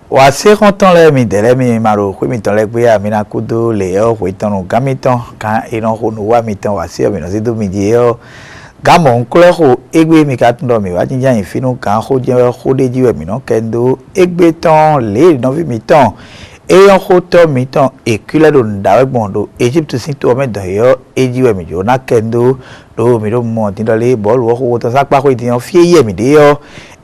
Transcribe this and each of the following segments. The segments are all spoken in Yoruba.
Wasi konton le mi dele mi maro kwe mi ton le gbe a mi na kudo le o kwe ton ga mi ton kan iran ho no wa mi ton wasi o mi no si do mi je o ga mo nkle ho egbe mi ka tun do mi wa jinja yin finu kan ho je ho de jiwe mi no kendo egbe ton le no vi mi ton eyan ho to mi ton ekule do ndawe gbondo Egypt sin to me do yo ejiwe mi jo na kendo do mi do mo tin do le ball wo ho to sapa ko idiyan fie ye mi de yo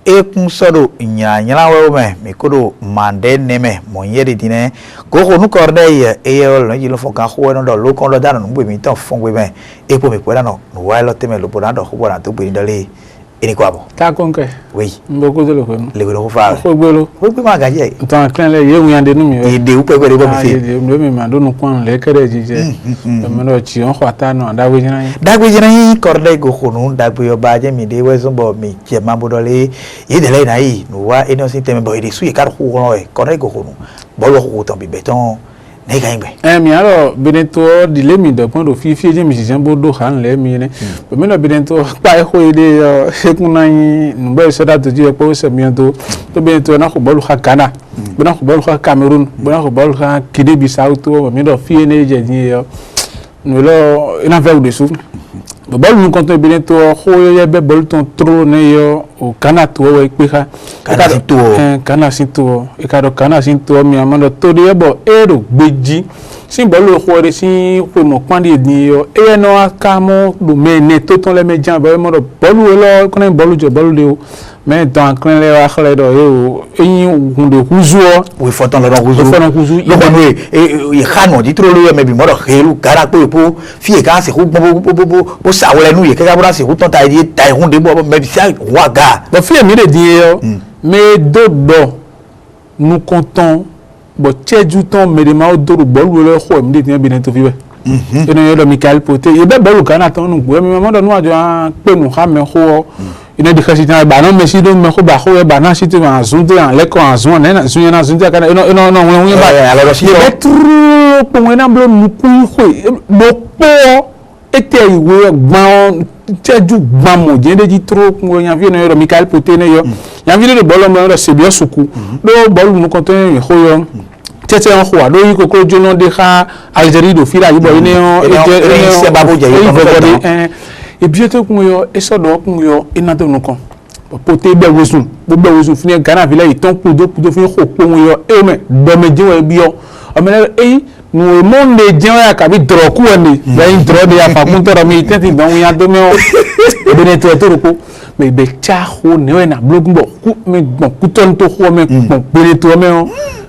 ekun sodo nyanyala wewe me kodo mande neme monyeri dine go ko nu korde ye eyelo no jilo foka ho no do lo kon lo dano nu mi ton fon we me epo me kwela no wa lo teme lo boda do ho boda to gbe ndale eni kwabo ta konke oui mboko de lo ko le go fa ho gbelo ho gbe ma gaje ton clan le ye wi ande nu mi ide u pe gbe bo mi fi ide mi ma do nu kon le kere jije me no chi on khwata no da we jina yi korde go ko nu da gbe yo ba je mi de we so bo mi je ma bodole ye de le na yi nu wa eno sin teme bo ide su ye ka ho no e korde go ko nu bo lo ho ton bi beton ne ga ngbe mi aro bineto dile mi do pon do fi je mi je bo do han le mi ne be mi no bineto pa e ho ide sekuna yin nu be so da to je po se mi to bineto na ko bolu ha Ghana be na ko bolu ha Cameroon be na ko bolu ha Guinea Bissau to mi do fi ne je ni yo nu lo ina ve de su be bolu nu konto bineto ho ye be bolu ton tro ne yo o Ghana to we pe ha Ghana sinto e ka do Ghana sinto mi amando to de bo ero gbeji sin bolu ho re sin pe mo pande ni yo e no aka mo do me ne to ton le mejan be mo do bolu lo ko na bolu jo bolu le o mais dans clan le wa khale do yo yin hunde huzo we foton lo huzo yo ko e khano di tro lo me bi mo do khelu gara pe po fi e ka se hu bo sa wele nu ye ka bra se hu ton ta di ta hunde bo me bi sa wa ga bo fi mi de di yo mais dodo nous comptons bo tcheju ton me de ma do bolu le ho mi de bi ne to fi we eno yo do Michael Poté ye be bolu kana ton nu gbe mi mo do nu ajo pe nu ha me ho ina de khasita ba no me si do me ko ba ho ba na si te ma zunte an le ko an zun na zun na zunte kana no we ba alors si ye trop po we na blo nu ku ho bo po ete iwe gbon tcheju gbon mo je de di trop mo yan vi no yo Michael Poté ne yo yan vi de bolo mo do se bien suku do bolu nu konto yin ho yo tete on ho do yi kokoro jono de ha Algérie do fila yi bo ni se babo je yo et bien to kun yo e so do kun yo ina to nu kan Poté be wesun fini Ghana villa yi ton kudo fini ho po yo e me do me je we bi yo o me e nu mo le je ya ka bi dro ku ni be in dro de ya fa kun to ro mi tete don ya do me o be ne to ro me be cha ho ne we na blog bo ku me gbon ku ton to ho me gbon be ne to me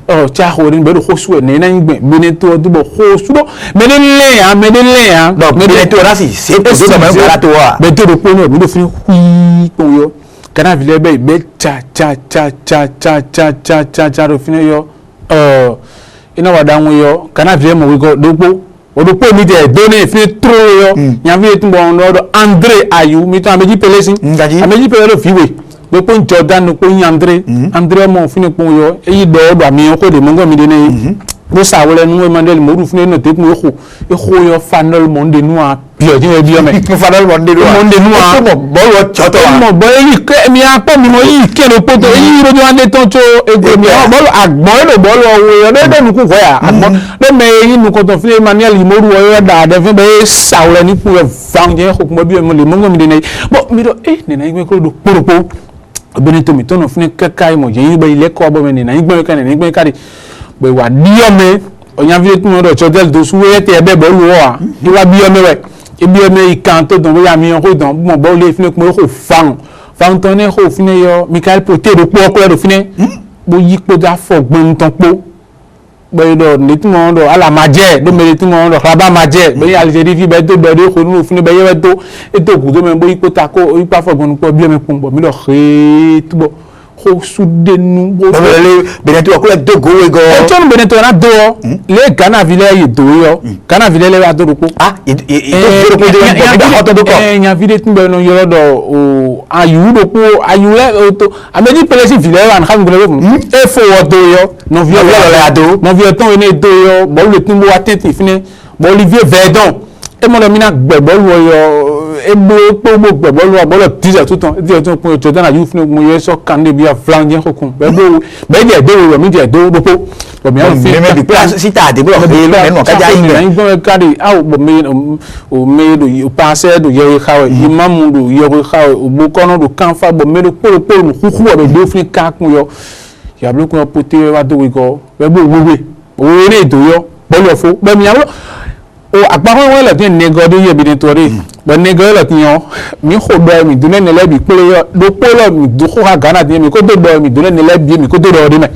o cha ho ni be do ho su ne na ngbe be ne to do bo ho su bo me ne le ya donc me ne to ra si se to do me para to wa be to ro po no me do fini hui po yo kana vile be cha ro fini yo ina wada won yo kana vile mo we go dopo odopo mi de do ne fini tro yo yan vi tun bo no do André Ayew mi to ameji pelesin ameji pele lo fiwe be po Jordan no po André mo fini po yo eyi do ami ko de mo ngo mi de ne bo sa wole nu Emmanuel Moru fini no te ku e yo fanol monde nu a bio je bio me fanol monde nu a mo bo wo choto mo bo yi ke mi a po mi mo yi ke no poto yi ro jo ande ton cho ego mi bo agbon lo bo lo wo yo de nu ku ko ya agbon le me yi nu ko to fini Emmanuel Moru wo yo da de fe be sa wole ni ku fan je ko mo bio mo le mo ngo mi de ne bo mi do ne na igbe ko do poropo Benito mi to no fini kakai mo je yi be ile ko bo me ne na igbe ka ne igbe ka be wa diome oyan vi tun do chotel do suwe te be bo lu wa di wa biome we e biome ikan to don bo ya mi ko don mo bo le fini ko ko fan ton ne ko fini yo Michael Poté do po ko do fini bo yi po da fo gbon ton po be do ni tun mo do ala maje do me tun mo do raba maje be Algérie fi be do be do ko nu fini be ye to e to ku do me bo yi po ta ko yi pa fo gbon po biome po mi do re tu bo ho soudenu bo Benetton ko le dogo we go e ton Benetton na do le Ghana vile ye do yo Ghana vile le wa do ko do ko de hoto do ko nya vile timbe no yo do o ayu do ko ayu le to ameji pelesi vile wa na xam ko e fo wo do yo no vie le ado no vie ton ene do yo bo le timbo wa tete fine bo Olivier Verdon e mo le mina gbegbo wo yo ebo gbogbo gbegbo wo bo le teaser tout temps dire ton pour Jordan ayu fine mo ye so kan de bia flange kokun be je do wo mi je do po bo mi an fi me bi place si ta de bo le no ka ja yin be ka de aw bo me o me do o passer do ye khawe imam do ye khawe o bo kono do kan fa bo me do po mo khuku wo do fine ka kun yo ya blo ko pote wa do we go be bo o re do yo bo lo fo be mi awo o àpapọ̀ wọn lọ tí nẹgọdún yẹ bi nítorí bọ nẹgọdún lọ tí yan mi kò dọ mi dúnlẹ̀ nílẹ̀ bi pé yọ ló pé lọ mi dúkọ́ ha Ghana tí mi kó tó dọ mi dúnlẹ̀ nílẹ̀ bi mi kó tó dọ ọdún mẹ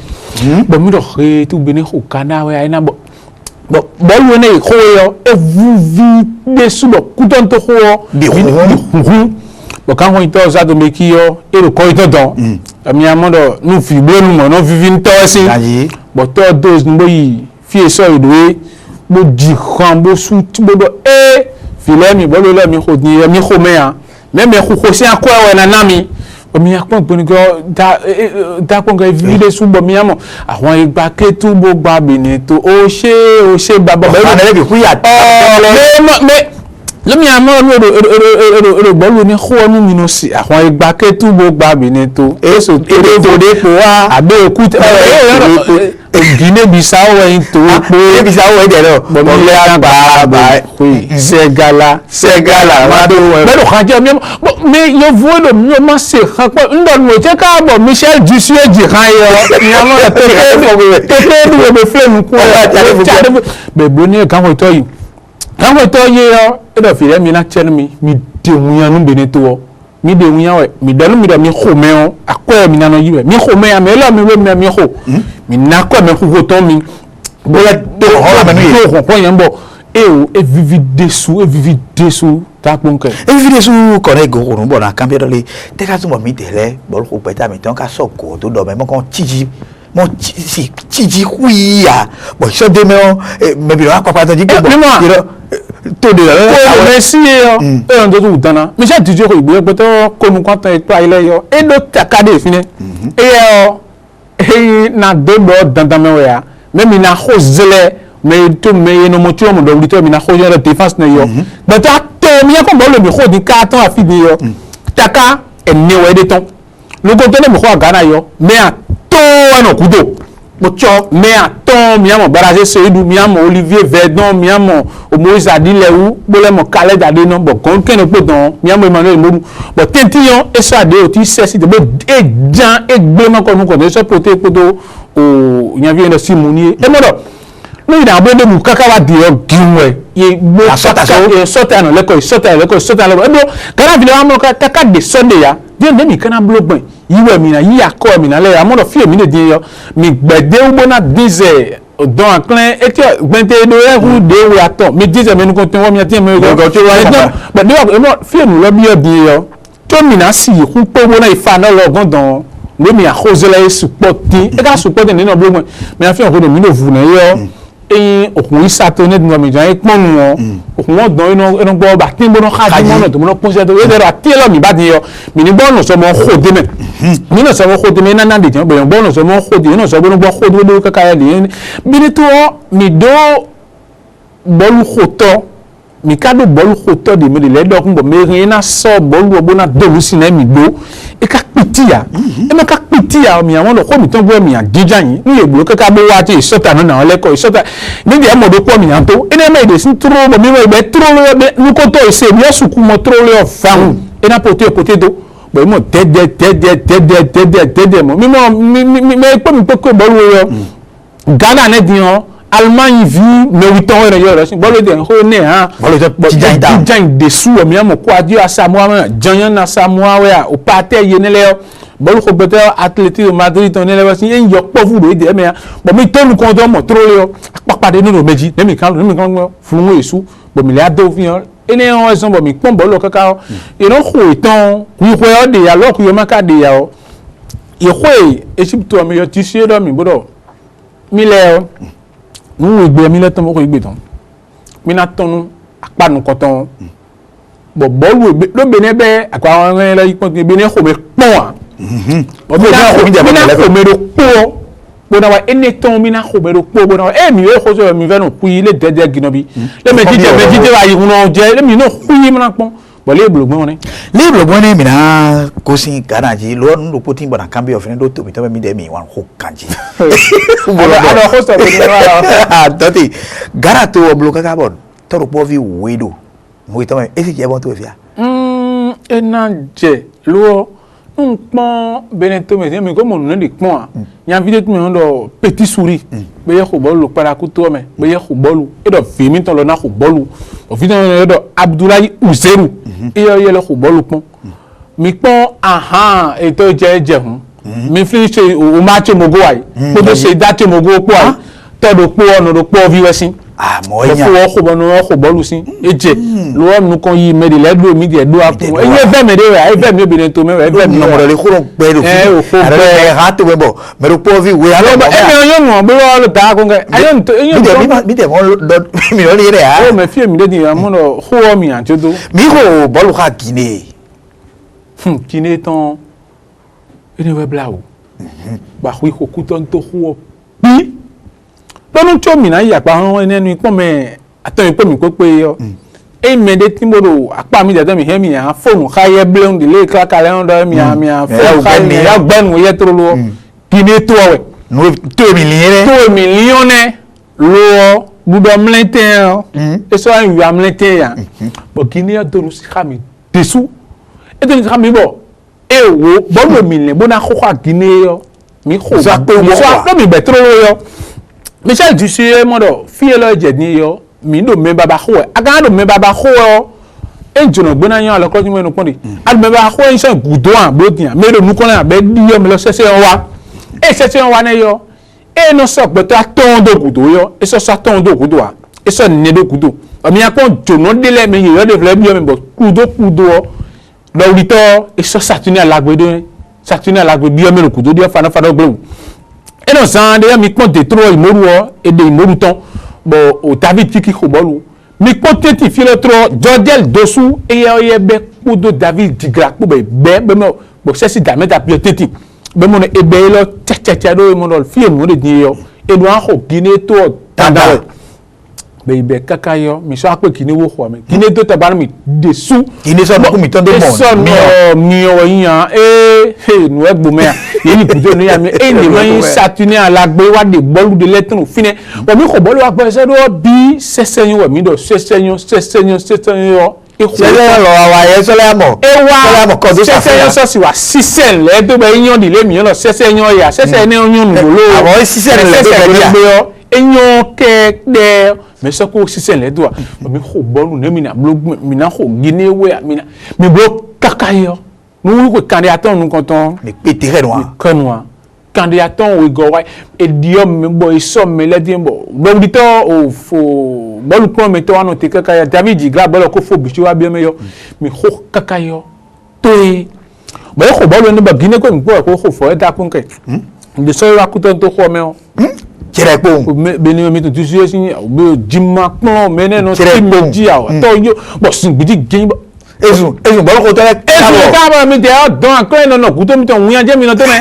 bọ mi dọ xe tó bẹ ní kò Ghana wẹ ayé náà bọ bọ́ọ̀lù wọn náà kó yọ evuvi de subọ kútọ́ tó kó yọ bi hun bọ káwọn ìtọ́ ọ̀sá tó bẹ kí yọ èrò kọ́ ìtọ́ dán ẹ̀mí amọ́dọ̀ nù fi gbónú mọ̀ náà fífi ń tọ́ sí bọ̀ tọ́ dose nígbó yìí fi èso ìdòwe bo di kan bo su bo do filẹ mi bo le mi ko ni mi ko me an même ko si akọ e na na mi o mi apon pon go da pon go video su bo mi amo àwọn igba ketu bo gba Benetton o ṣe baba ba na le bi ku ya le mi amo ro bo ni ko nu mi no si àwọn igba ketu bo gba Benetton e so de po wa abe ku Guinée Bissau en to Guinée Bissau e de lo bo mi ba segala ma do be do kan je mi yo vodo mi ma se kan po ndo mo je ka bo Michel Dussuet ji kan yo ni amo te do be flame ku be boni kan ko to yi yo e do fi re mi na chen mi de wuyan nu Benetton mi de wuyan we mi danu mi do mi khome o akọ mi na no yiwe mi khome ya me lo mi kho mi na ko me kho ton mi bo la do ho la me no ko yan bo e vivi desu ta ponke e vivi desu ko re go run bo na kan bi do le te ka tun bo mi tele bo ko pe ta mi ton ka so ko to do me mo kon tiji hui ya bo so de me bi wa papa to ji ko bo to de la merci yo e on do tu dana mi se tiji ko igbe pe to ko nu kan tan eto ile yo e do takade fine e yo e na do dandan me ya me mi na khozele me to me no mo ti o mo do to mi na khozele défense na yo but ta to mi ko bo le mi khodi ka tan afi ni yo taka enne we de ton lo ko to le mi kho Ghana yo me a to ana kudo Bocho me aton mi amo Baraje Seydou mi amo Olivier Verdon mi amo Moïse Adilewu bole mo Khaled Adeno bo kon ken po don mi amo Emmanuel Modu bo tentiyon e sa de o ti sesi de bo e jan e gbe mo ko nu ko de so pote poto o yan vi eno Simoni e mo do no ida bo de mu kaka wa di o ginwe ye gbo sota no leko sota e do kana vile amo kaka de Sunday ya de mi kana blogben yiwe mi na yi akọ mi na le amodo fi mi le din yo mi gbede ugbo na dize don aklen eti gbente do e hu de we ato mi dize me nu ko tin wo mi ati me go to wa but de mo fi mi lo bi e din yo to mi na si ku po wo na ifa na lo gondon le mi akhozele supporting e ka supporting ni no blogben mi afi on ko de mi no vu na yo okun isa to ne dun mi jan ipon won okun won don inu gbo ba tin bo no khaji mo no to mo no pon se to we de ra ti lo mi ba din yo mi ni bo no so mo khode me mi no so mo khode me na de jan bo no so mo khode no so bo no khode do ka ka de bi ni to mi do bolu khoto mi kado bolu khoto de me le do kun bo me rin na so bolu bo na do lu si na mi do e ka pitia e me ka pitia mi awon lo ko mi ton bo mi agija yin ni egbo kaka bo wa ti sota na le ko sota ni de mo do ko mi an to ene me de sin tro bo mi be tro lo be nu ko to se mi osuku mo tro lo faun e na pote do bo mo tede mo mi me ko bolu yo Ghana ne di on Allemagne vu méritant yo sin bolo de ho ne ha bolo tijan de su o mi amo ko adio Samoa janyan na Samoa we o pate ye ne le bolo ko bete Atlético Madrid ton ne le sin en yo po fu de me bo mi tonu kon do mo tro le apapade nínú méjì ne mi kan fun esu bo mi le ado fi han ene on so bo mi pon bolo kaka you know ko itan ku ko de ya lo ku yo ma ka de ya o Yehoi Egypte to mi tissu do mi bodo. Mi le nu igbe mi le ton mo ko igbe ton. Mi na tonu apanu koton. Bo bolu lo bene be akwa wọn la ipon be ne ko me pon. Bo be na ko me do po. Bo na wa eneton mi na ko me do po bo na e mi e ko so mi ve no ku ile dede ginobi. Le me jije wa yi no je le mi no ku yi mi na pon. Bo le blogbon ne. Le blogbon ne mi na ko sin garaji lo nu ko tin bona kambe of ne do to mi to mi de mi wan ko kanji. Ado ko so be wa. Toti garato obloka ka bon. To ro po vi wedo. Mo ito me esi je bon to fia. Ena je lo npon beneto me mi ko mo nu de pon yan video tu me ndo petit souris be ye ko bolu para ku to me be ye ko bolu e do fi mi ton lo na ko bolu o fi ton do Abdoulaye Ouzeru e yo ye le ko bolu pon mi pon aha e to je hun mi fi se o ma che mogo ai ko do se da che mogo po ai to do po ono do po vi wesin mo nya ko bonu ko bolu sin eje lo nu kon yi me de le do mi de do apu e ye ve me de e ve mi obìnrin to me e ve mi no mo le kuro gbe do are ha to webo me ro po vi we alo e me yo mo be lo ta ko nge ayo to mi de mo do mi lo le re ha o me fi mi de ni mo no ho mi an jodo mi ko bolu ka Guinée Guinée ton ene we bla o ba hu ko ku ton to ho bi lọ́nà tí òmìnira yìí àpá àwọn ẹni pọ́n mẹ́ àtọ́yìn pé mi kó pé yọ èyí mẹ́ẹ̀dẹ́ tí mo rò àpá mi jàdọ́ mi hẹ́ mi yàn fóònù káyẹ́ bílẹ̀ délé kílákàlẹ́ ọ̀dọ́ mi yàn fóònù káyẹ́ mi yàn gbẹ́nu yẹ tó lọ Guinée tó ọ̀wẹ̀ tó èmi líyọ́n nẹ́ lọ́wọ́ gbúdọ̀ mlẹ́tẹ̀ ẹ̀ ẹ̀sọ́ ìwà mlẹ́tẹ̀ yàn bọ̀ Guinée tó lọ sí kàmi dẹ̀sú ètò ní kàmi bọ̀ ẹ̀ wò bọ́ọ̀lù mi lẹ̀ bọ́nà kókó Guinée yọ mi kò Michel Dussuye modo fiye lo je ni yo mi do me baba ho aga do me baba ho e jono gbona yan lo ko ti mo nu pon ad me baba ho en se gudo an blotian me do nu ko na be di yo me lo sese wa e sese wa ne yo e no so pe to aton do gudo yo e so aton do gudo wa e so ne do gudo o mi akon jono dele me yo de vle bi yo me bo kudo lo ri to e so satuni alagbedo satuni alagbe bi yo me kudo di fa na gbo et non ça déjà mi compte trop imoru et de imoru ton bon au David qui kobolu mi compte ti fi le trop Jodel dessous et ye be kudo David digra ko be mo bo sesi da meta pi teti be mo e be lo cha do mo do fi mo de ni yo e do an ho Guinée to tanda be be kaka yo mi so ape Guinée wo ho me Guinée to tabar mi dessous Guinée so ko mi ton de mo mi o yan nu egbo me yeni kudo no ya me ni wan satune alagbe wa de bolu de letun fine o mi ko bolu wa gbe se do bi seseyin wa mi do seseyin e ko lo wa ye so le mo ko do seseyin so si wa sisen le to be yan di le mi lo seseyin ya seseyin yan nu lo àwọn sisen le to be ya enyo ke de me so ko sisen le do o mi ko bolu ne mi na blog mi na ko Guinée we mi blog kakayo nous candidatons nous comptons mais pété noir candidatons oui gowa et diom bo isom me le diembo donc dito o fo bo lu plan meto ano te kaka ya David Digra bo ko fo bichu wa bien meyo mi ho kaka yo to bo ko bo lu ne ba Guinée ko mi ko fo da kun ke de so wa kuton to ko me o kire po be ni mi to Dussuye sin bo jimma pon me ne no ti me ji awo to yo bo sin bidi gen Ezu bolo ko tele ka mi de don ko no ku to mi to wuyan je mi no to me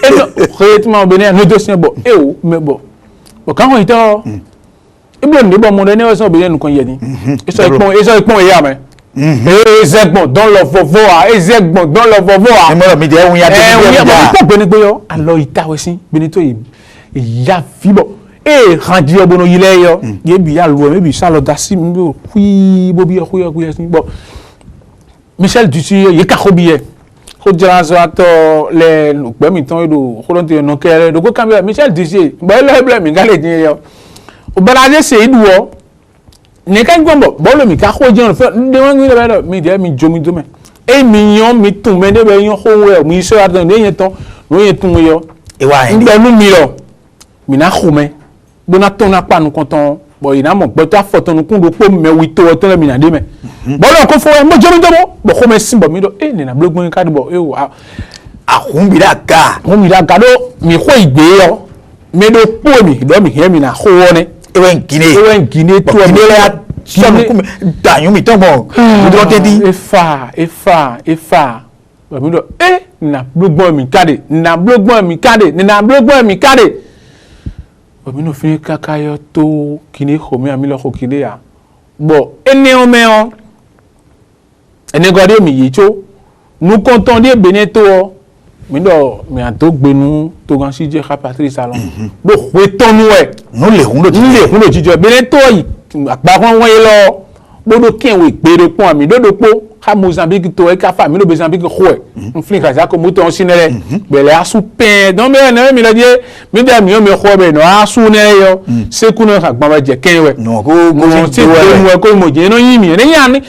e no khayet ma be ne no do sin bo e o me bo kan ho ito iblo ni bo mo de ne so be ne kon ye ni eso ipon ya me ezegbon don lo vovo a ezegbon don lo vovo a mo mi de wuyan de mo be ni pe yo alo ita we sin be ni to ya fibo e randi obono yile yo ye bi ya lo me bi sa lo da si mi bo bo bi ku ya sin bo Michel Dussuye ye ka khobiye ko jarazo ato le gbe mi ton do ko don te no kere do ko kambe Michel Dussuye ba le ble mi gale din yo o balaje se iduwo ne kan gbombo bo lo mi ka ko jan fe de wan ni le mi de mi jomi do me e mi yon mi tun me de be yon ho we mi so ato de yen ton no yen tun yo e wa en ngbe nu mi yo mi na khome bona ton na pa nu konton bo ina mo gbe to afoto nu kun do po me wi to to le mi na de me bo lo ko fo mo jomi do bo ko me sin bo mi do e ni na blogbon ka do bo e wa ahumbi ka mi da gado mi ho igbe yo me do po mi do mi he mi na ho woni ewen Guinée to me la sonu kum danyu mi ton bon do te di efa ba mi do na blogbon mi kade na blogbon mi kade ba mi no fin kaka yo to Guinée ho mi ami lo ho Guinée ya bon ene o me o ene gode mi yicho nous comptons des Beneto mais non mais en tout benu to gan si je Patrice salon do weton nous les hundo jijo Beneto agbaron won lo bodo kenwe gbere pon mi do po ka Mozambique to e ka fa mi no Mozambique ho e nflin ka za ko mo to sinere bele asu pen don me na mi lo je mi da mi o me ho be no asu ne yo se ku no ka gba ba je kenwe no ko mo je no yin mi ne yan ni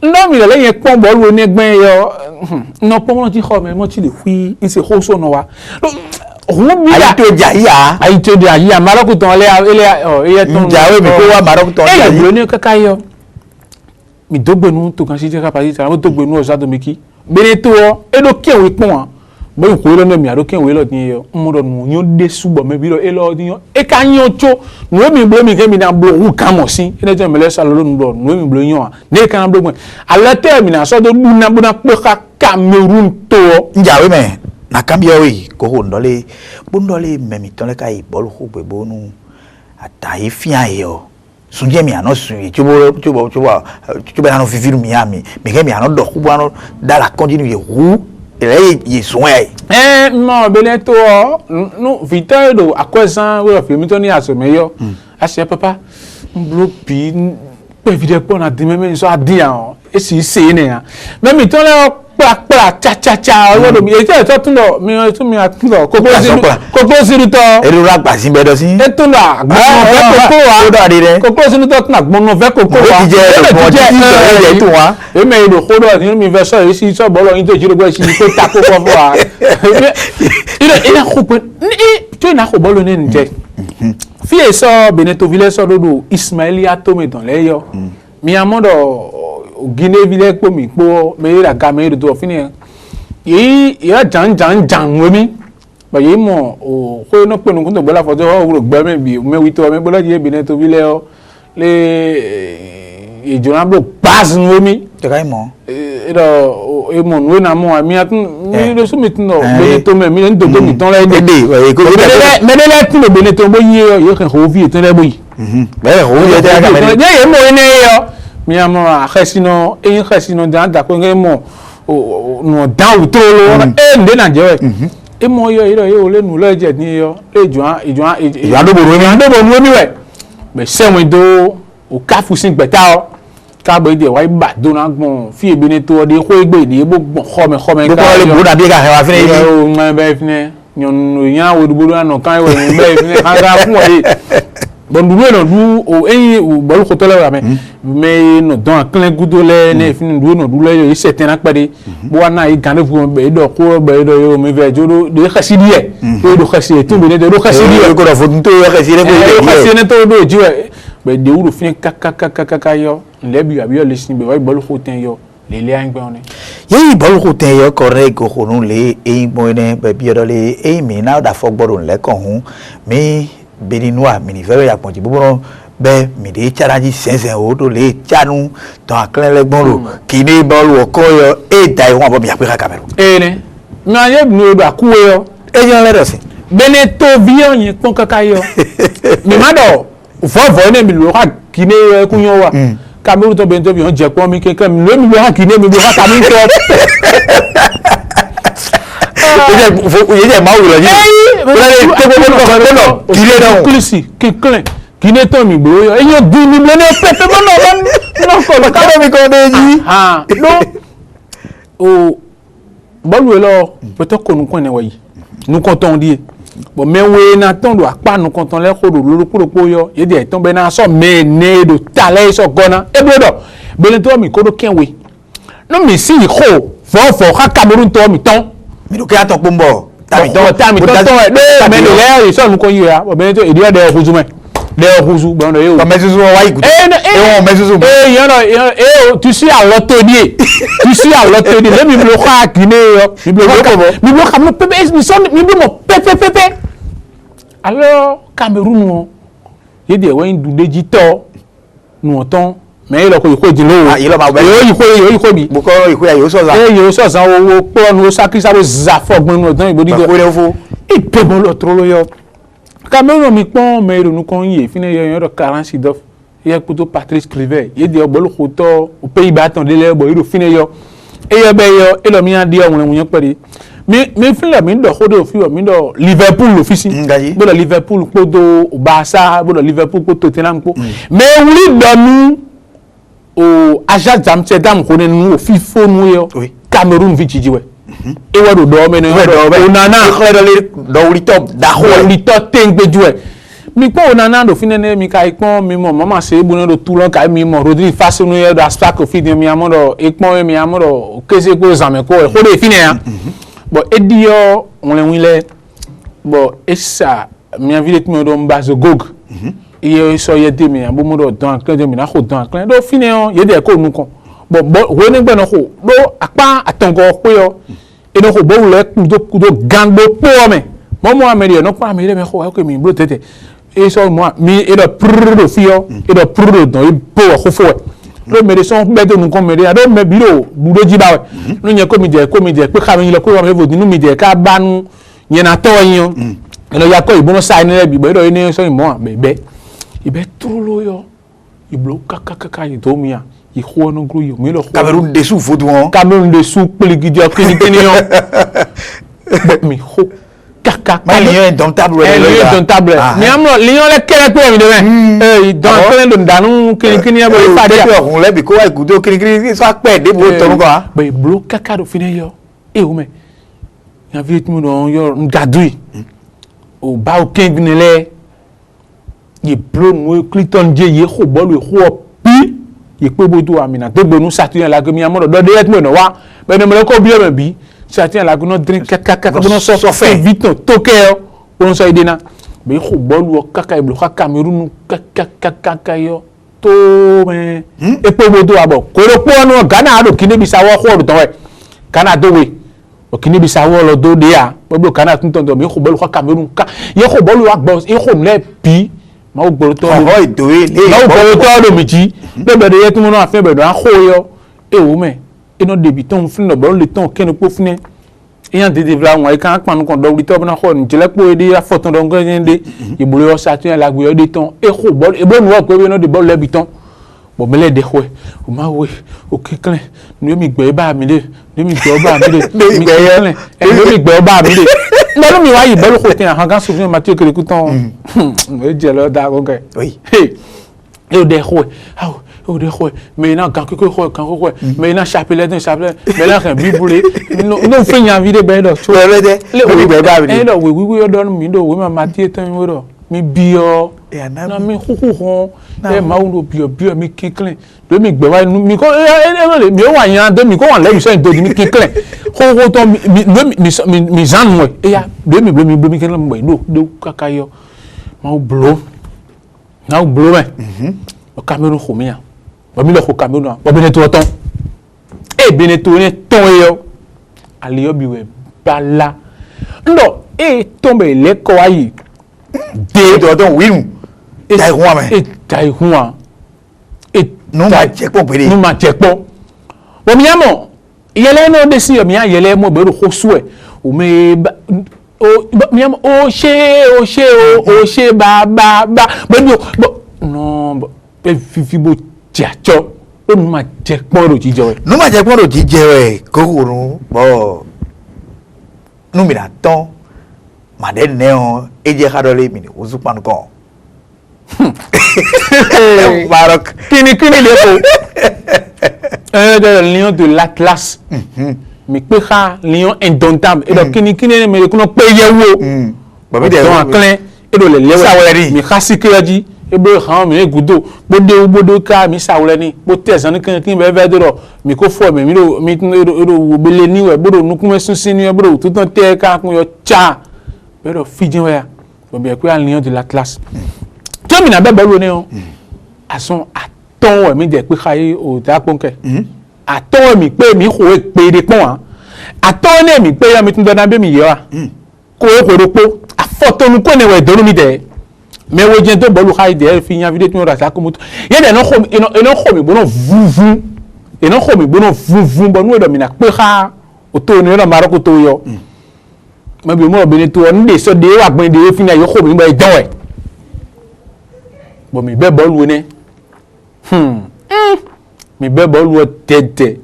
non mi le yen pon ball wo ne gben yo no pon mo ti ho me mo ti le fi in se ho so no wa ohun bi ya ayi to ja ya Maroc ton le eye ton jawe mi ko wa Maroc ton ja yi ni kaka yo mi dogbenu to kan si je ka pasi mo dogbenu o sa do mi ki Beneto e do kenwe pon bo ko lo na mi ado kenwe lo tin yo mo do nu yon de subo me bi lo e lo din yo e ka yon cho nu mi blo mi ke mi na blo hu kan mo sin e je me le sa lo nu do nu mi blo yon ne kan blo gben ala termina so do du na bu na pe ka Cameroun to njawe me na kambia we ko hondole bundole me mi ton le kai bol hu be bonu ata ifia yo sunje mi ano sun chubo na no fifiru mi ami me ke mi ano do kubo ano dala continue ye hu ele ye sun no Beneto no Victor do akwezan we of mi to ni asomeyo ase papa mblo bi pe video pon na di me so adian e si se ne ya me mi to le pra cha o do mi e to tun lo mi tun mi atun lo koko siru to eru ra gba sin bedo sin e tun lo agbon koko wa o do ari re koko siru to tun agbon no fe koko wa je tun wa e me do ko do ni mi fe so yi si so bolo yin to jiro gbo si ko ta koko fo wa ina ko pe ni to ina ko bolo ni nje fi e so Beneto vile so do Ismailia to me don le yo mi amodo Guinée ville po mi po me la game do fini yi ya jan we mi ba yi mo o ko no pe nu ko to bola fo to o gbe me bi me wi to me bola je Beneto ville o le ijona blo pass nu mi te kai mo do e mo nu na mo mi atun mi lo so mi tun no Beneto me mi ndo mi ton la de me de tun Beneto bo yi yo kan ho vi ton le bo yi be ho ye te ga me ye mo ne yo mi amo a khesino da ko ngemo no down to lo nde na je e mo yo iro yo le nu lo je ni yo ijuan do bo mi we be se won do o ka fu sin gbeta o ka gbe de wa ba do na gbon fi Beneto de ko egbe de bo gbon khome ka le bo da bi ka he wa fini o ma be fini nyon yan wo du bo na no kan we be fini kan ga fun o bon du no du o o bolu ko tole wa me no don clan gudole ne fin du no du le yo certain na pade bo na i gande fu be do ko be do yo me ve jodo de khasidi e do khasidi tu be de do khasidi ko do fo to khasidi ko khasidi to do jiwe be de uru fin kaka yo le bi abi yo le sin be wa bolu ko ten yo le le an gbe on ye bolu ko ten yo correct ko no le e mo ne be bi do le e mi na da fo gboro le kan hun mi Beninois mini fere ya ponti bobo be mi de charaji sensen o to le chanu to aklen le gbon lo kini bolu oko yo e dai won bo mi ape ka Cameroun ne mi aye mi do akuwe yo e yan le do sin Beneto vion yin pon kaka yo mi ma do fo ne mi lo ha kini ku yan wa Cameroun to Beneto vion je pon mi keke mi lo kini mi lo ha Cameroun oye ma wo ni Guinée to mi gbo yo eyan di mi le pepe mo no ko lo ka mi ko de ji no o bolu lo peto ko nu kon ne wayi nu kon ton die bo me we na ton do apa nu kon ton le ko do loro poropo yo ye de ton be na so me ne do tale so gona e blo do Beneto mi ko do kenwe no mi si ko fo ka Cameroun to mi ton mi do ke aton pombo tami to e do me le le so nu ko yi ya bo Beneto e de o kujume de huzu bon yo comme susu wa ikutu on met susu tu suis à l'automie tu suis à l'automie le mi blo ka kine yo mi blo ka mo pepe mi blo mo pepe alors Cameroun il y a des du digital nous entend mais il a ko di lo il a ba yo ko bi boko iko ya yo so za yo so za wo po no sacrifice abo za fo gbon no dan ibo di go e pe bon lo tro lo yo Cameroun mi pon mais nous kon yi fine yo 46 dof il y a plutôt Patrice Clivet il dit bol khoto au pays baton de le bo il fine yo e yo be yo e lo mi an di o won yan pere mi fin la mi do khodo fi o mi do Liverpool office bo do Liverpool po do Barça bo do Liverpool po Tottenham po mais oui do nous au Ajax Amsterdam ko ne nu fifo nu yo Cameroun vi jiwe e wa do me no Onana do top da ho tengbe juwe mi po Onana do finene mi ka ipon mi mo mama se bu no do Toulon ka mi mo Rodri face no yo do Aspac of fi mi amodo ipon mi amodo kese ko zame ko ko de fine ya bon edio on le wile bon esa mi envie de me do mbazo gog et so yede mi abo mo do don clan de mi na ko don clan do fine on yede ko nu kon bon wo ni gbe no ko do apa atongo pe yo e no ko bo le kudo gando po me mo amerie no pa amerie me ko ko mi bro tete e so mo mi e do prrr fio e do prrr don e po ko fo do me de son be de nu kon me de do me biro budo ji ba we no nye ko mi je pe ka mi le ko me vo nu mi je ka ba nu nye na to yin e no ya ko ibo no sai ni le bi bo do ni so mo be ibe trolo yo iblo kaka to mi ya i ko no gro yo mi lo Cameroun dessous foudouan Cameroun dessous peligi dio kini yo mi ho kaka mais lion indomptable mi amlo lion le kere pe mi de don kele do danu kini ya bo fa dia on le bi ko wa igudo kini so pe de bo to ko ha be blo kaka do fine yo e o me ya vi mi do yo ngadui o ba o king ni le ye blo mo Clinton je ye ko bolu ko pi ye pe bodu amina to gbonu Saturday la go mi amodo do de etmo no wa be no me ko bi o me bi Saturday la go no drink kaka no so fe vite to ke o so idena be ko bolu kaka e blo ka Cameroun kaka yo to me e pe bodu abo ko ro po no Ghana do kini bi sawo ko do to we Ghana do we o kini bi sawo lo do de ya bo Ghana tun to me ko bolu ka Cameroun ka ye ko bolu wa gbo e ko le pi ma gboro to o idowe le ma gboro to do miji be be de yetumo no afen be do an ho yo e wo me e no debiton fun no boro le ton ken po fune eyan de vla won e kan panu kon do ri to na ho ni jele po e de afoton do ngan de ibolo yo Saturday la gbe yo de ton e ko bolo e bo nu ko be no de bolo le biton bo mele de ho o ma we o keklen ni mi gbe ba mi le ni mi gbe ba mi le mi keklen e mi gbe ba mi le no mi wa yi bolo ko tin han gan souvenir Mathieu que écoutant e je lo da go ke oui e o de ho o de ho mais na kan ko mais na chapelet mais na kan bible no fe yan vi de be do so le de mi gbe ba mi e do we yo don mi do we ma Mathieu tan we do mi bio na mi ho e ma wo bio mi keklen do mi gbe wa mi ko mi o wa yan do mi ko wa le mi so do mi keklen ho to mi zan mo e ya do mi keklen mo do kaka yo ma o blo na o blo me o Cameroun khomia ba mi lo ko Cameroun ba bene to ton e bene to ne ton yo ali yo biwe bala ndo e tombe le ko ayi de do don winu Taihua me e Taihua e no ma chepo pere no ma chepo bo mi amo yele no de si mi yele mo be ro khosu e o me o mi amo o she ba bo no pe fifi bo tiacho o no ma chepo ro jijo e no ma chepo ro jijo e kokoro bo no mi na ton ma de neon eje khadole mi o su pan ko Maroc kini le ko de lion de l'Atlas mi pe kha lion indomptable e do kini me ko no pe yewo ba mi de don clan e do le lewe mi khasi keji e bo han mi gudo bodo ka mi sawle ni bo tesan kin be do mi ko fo mi do wo bele ni we bodo nu kun sun sin ni we bodo tutan te ka kun yo cha be do fijin we ya bo be ko lion de l'Atlas to mi na be bolu ne o ason aton we mi je pe kai o ta ponke aton mi pe mi ho pe de pon aton ne mi pe ya mi tun do na be mi ye wa ko ko ro po afotonu ko ne we do mi de mais wo je to bolu kai de fi yan video tun ra sa ko mo ye de no ko eno ko mi bono vuvu eno ko mi bono vuvu bonu do mi na pe ha o to ni ro maro ko to yo ma bi mo bi ni to ni de so de wa gbin de fi na yo ko mi gba idon e bo mi be bolu ne mi be bolu tete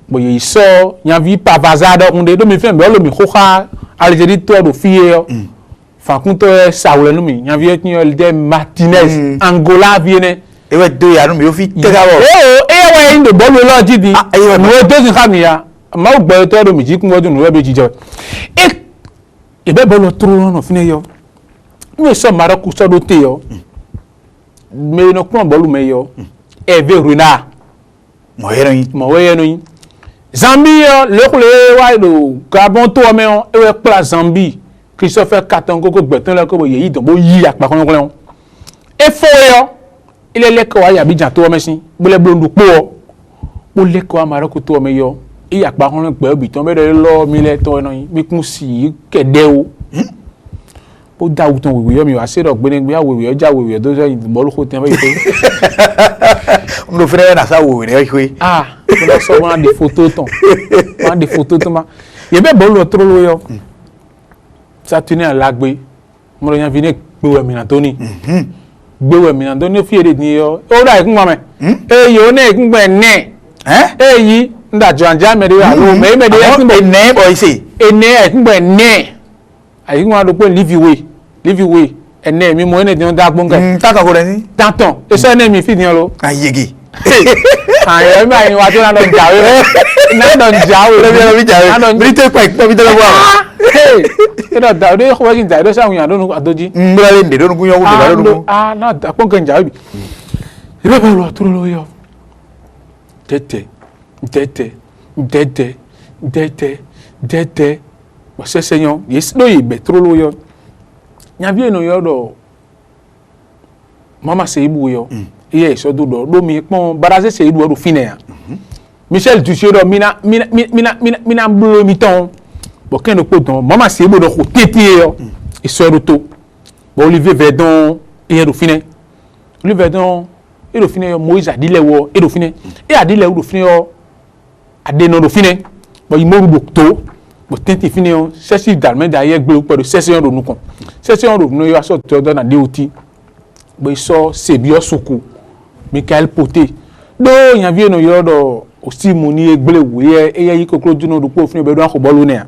bo yi so yan vi pa vazada unde do mi fe be lo mi khoka Algérie to do fie fa kun to sawle no mi yan vi etni de Martinez Angola viene e we do ya no mi o fi tega wo we in de bolu lo jidi no do sin khami ya ma o gbe to do mi ji kun odun no be jijo e be bolu tro no fine yo mi so Maroc so do te yo me no pon bolu me yo e ve runa mo yero yin Zambie le wa do Gabon to me on e we pla Zambie Christopher Katongo ko gbetan le ko yi don bo yi apa kon kon e fo yo ile le ko ya Abidjan to me sin bo le blondu po o le ko Maroc to me yo e apa kon gbe obi ton be lo mi le to no yin mi kun si kede o ó dá wutan wèwè mi wá sí ro gbe ni gbe wèwè ọjà wèwè do so bo lo ko ten be on no frère na sa wèwè re ko on a so wan des photos ton ma ye be bo lo tro lo yo ça tenir à lagbe mo yan vini gbe we mi na toni gbe we mi na toni fi ere ni yo o da ikun ma me yo ne ikun gbe ne yi nda janja me de lo me de ikun gbe ne boy say ikun gbe ne ayi wọn do pe live away ene mi mo ene di on da gbonga ta ka ko re ni tanton e so ene mi fi ni lo ayege ayi ma yin wa to na do jawe le bi jawe mi te pa ipo bi te lo wa e do da do ko kin jawe do sa yan do nu adoji mbra le nde do nu yo wo do nu na da pon kan jawe bi e be lo aturo lo yo tete se señor yes do yi betrolo yo nya bi eno yo do mama se ibu yo ye so do mi pon baraze se ibu do fine ya Michel Tuchel do mina blo mi ton bo ken do po ton mama se ibu do ko tete yo e so do to bo Olivier Verdon e do fine Olivier Verdon e do fine yo Moïse Adile wo e do fine e Adile wo do fine yo Adeno do fine bo imoru do to bo tenti fini on sesi dalme da ye gbe pẹ̀lú session ro nukun session ro no yo aso to do na de oti bo so Sebio Suku Michael Poté do yan vie no yo do osi mu ni egbele we eye yi kokro juno do po fini be do an ko bolu ne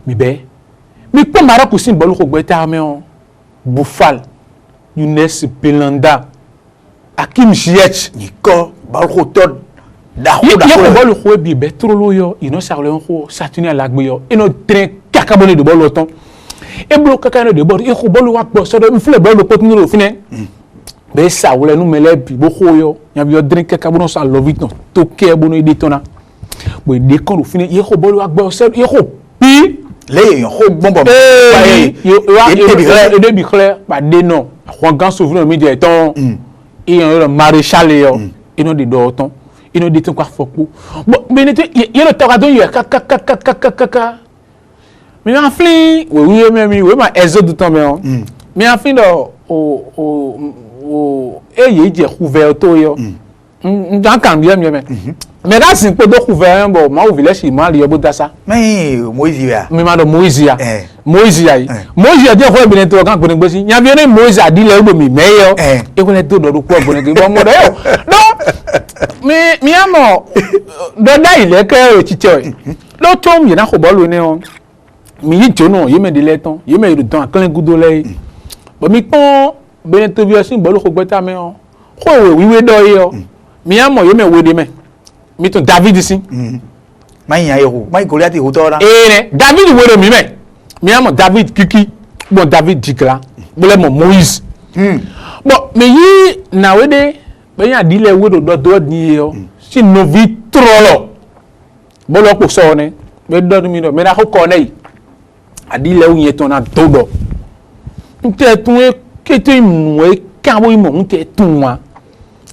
mi po Maroc sin bolu ko gbe ta me on Boufal Younes Belanda Hakim Ziyech ni ko ba ko to da ko bolu ko bi be trolo yo ino sarle ko satuni ala gbe yo ino train kakabone de bolu ton e blo kakano de bolu e ko bolu wa gbo so do mi fle bolu ko tunu ro fine be sa wole nu mele bi bo ko yo yan bi yo drink kakabone sa lovit no to ke bono ide tona bo ide kon ro fine e ko bolu wa gbo so e ko pi le yo ko bombo e de bi clair ba de non Juan Gan souverain mi de ton e yo maréchal yo ino de do ton ino dit quoi foku bon mais il le tawado yo ka mais en fin oui ma ezo du temps mais en fin do o ye je couvert to yo dans kan bien mais là c'est peu do couvert bon ma au village ma li yo bodasa mais Moïse ya mais ma do Moïse ya Moïse de ko bi ne to kan ko ne gbosi nya bi ne Moïse adi le gbo mi meyo e ko le do do ko bo ne gbo mo do yo mi amo do da ile ke o chiche lo to mi na ko bolu ne on mi yi jono yi me de le ton yi me do ton kan gudo le bo mi pon be ne to bi o sin bolu ko gbeta me on ko we do yo mi amo yi me we de me mi to David sin mai ya yo mai Goliath ho to ra David we do mi me mi amo David kiki bon David Dikla bo le mo Moïse bon mi yi na we de ben ya dile we do ni yo si no vi trolo bo lo po so ne be do mi do me na ko ne adile u yen ton na todo nte tun kete imu kawo imo nte tun wa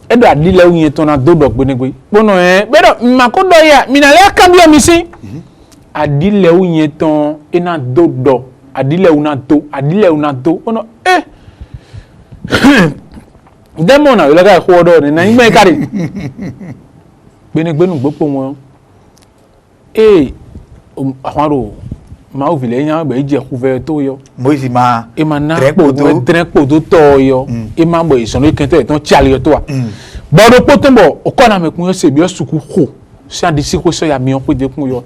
edo adile uyin to na dodo gbenegbe bono bedo makodo ya minale kambio misi adile uyin to ina dodo adile una to bono demo na ilaga ko do ni na ngbe kare gbenegbe nu gbopo won awaro ma o vile yan be je couvert to yo Moisi ma e ma na trepo to yo e ma bo isono kente ton chali yo to wa bodo potembo o kona me kun yo se bi o suku ho si adisi ko so ya mi on pe de kun yo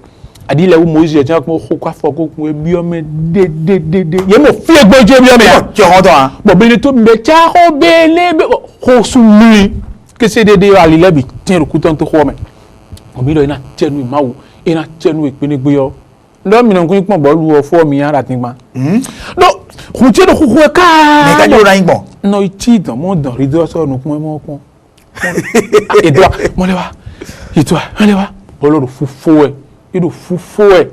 adile wo Moisi je tan ko ho kwa fo ko kun e bi o me de ye mo fi egbojo bi o me ya je ho to an bo bi to be cha ho bele ho su mi ke se de ali lebi tin ru kuton to ho me o bi do ina tenu mawo ina tenu ipinigbe yo ndo mi na kun pon bolu o fo mi ara tin gba do kun ti do ku ka me ka jo ra yin gbon no iti dan mo dan ri do so nu kun mo pon edwa mo lewa bolo fufo e ido fufo e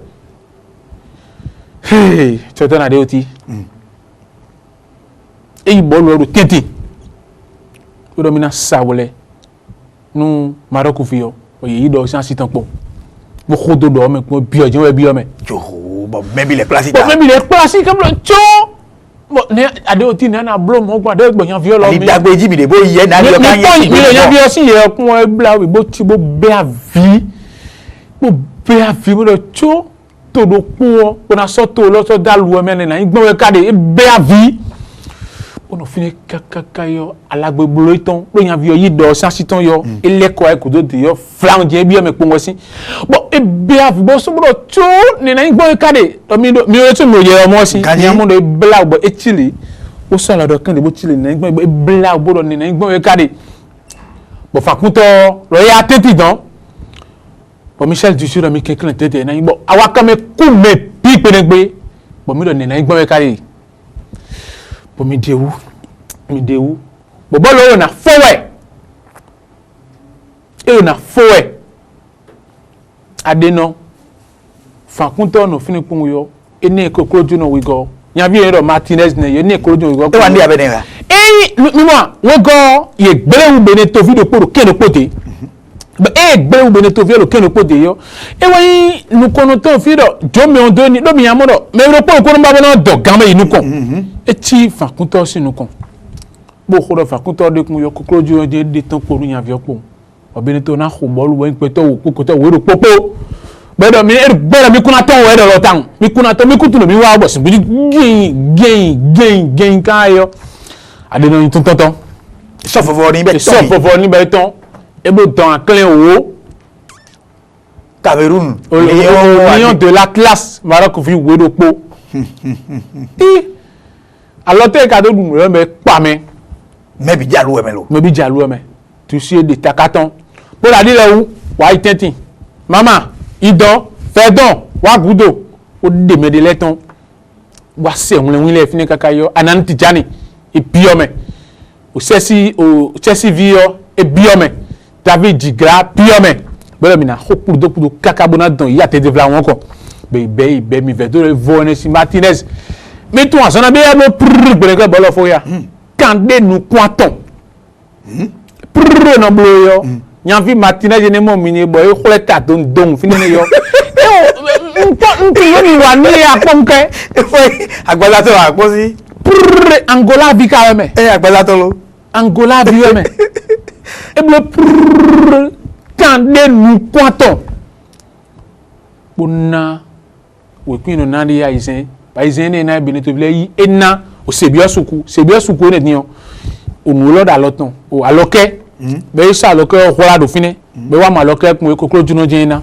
hey choto na de oti e bolo ro tenti o mi na sawole nu Maroc fi yo o yi do san sitan po bo khodo do me ko bi oje we bi o me jo bo maybe les places comme le cho bo ne ade oti na blow mo gba de gboyan fi o lo mi dagbe ji mi de bo ye na lo kan ye mi lo yan bi o si ye kun e bla bo ti bo be avi mo lo cho to do kun o na so to lo so dalu o me na igbon we kade be avi ono fini kaka yo alagbe bolo iton lo yan vi yi do san siton yo eleko e kudo de yo flan je bi o me pongo si bo e be avi bo so bro cho ni na igbon we kade to mi o to mi o ye omo si ni amu do bla bo e chile o so la do kan de bo chile na igbon e bla bo do ni na igbon we kade bo fakunto ro ya teti dan bo Michel Dussur mi kekan tete na igbon awaka me ku me pi penegbe bo mi do ni na igbon we kade bo mi dewu bo bolo na fowe adeno fakunto no fini pun yo ene kokroju no we go yan bi ero Martinez ne yo ne kokroju we go e wa ndi abenera mi mo we go ye gbelewu bene to video poro keno pote ba gbelewu bene to video keno pote yo e wa yi nu kono to fido jo me on do ni do mi amoro me ro poro kono ba bona do gama yi nu kon eti fakunto sinu kon bo khodo fakunto de kun yo kokroju de tan poru yan vi opo obini to na kho bolu we npe to wo ko to we ro popo bedo mi mi kuna to we do tan mi kuna to mi kutu no mi wa bo sin bi gain kayo ade no tun tonton so fofo ni be ton e bo ton aklen wo Cameroun lion de l'Atlas Maroc fi we do po alote ka do dun me pa me bi jalu e me tu sie de takaton pour la dire où wa itenti mama idon fedon wa gudo o de me de leton wa se won le fini kakayo ananti jani e biome o Chelsea vio e biome David Jigra biome bele mina hopur do kakabona don ya te devla won ko be mi vedo le Vonesi Martinez mais toi ça na be no prrr bolo fo ya kan de nu kwanton prrr no blo yo nyan vi Martinez ne mo mi ni boy khuleta don fini ne yo nti yo ni wa ni aponke agbala to apo si prrr Angola vi ka me agbala to lo Angola vi me e blo prrr kan de nu kwanton bona we kwino na di ya isen ba isen ne na bi ne to vle yi ena o sebia suku ne nion o nu lo da loton o aloke be sa aloke o khola do fine be wa ma aloke kun e kokro juno jina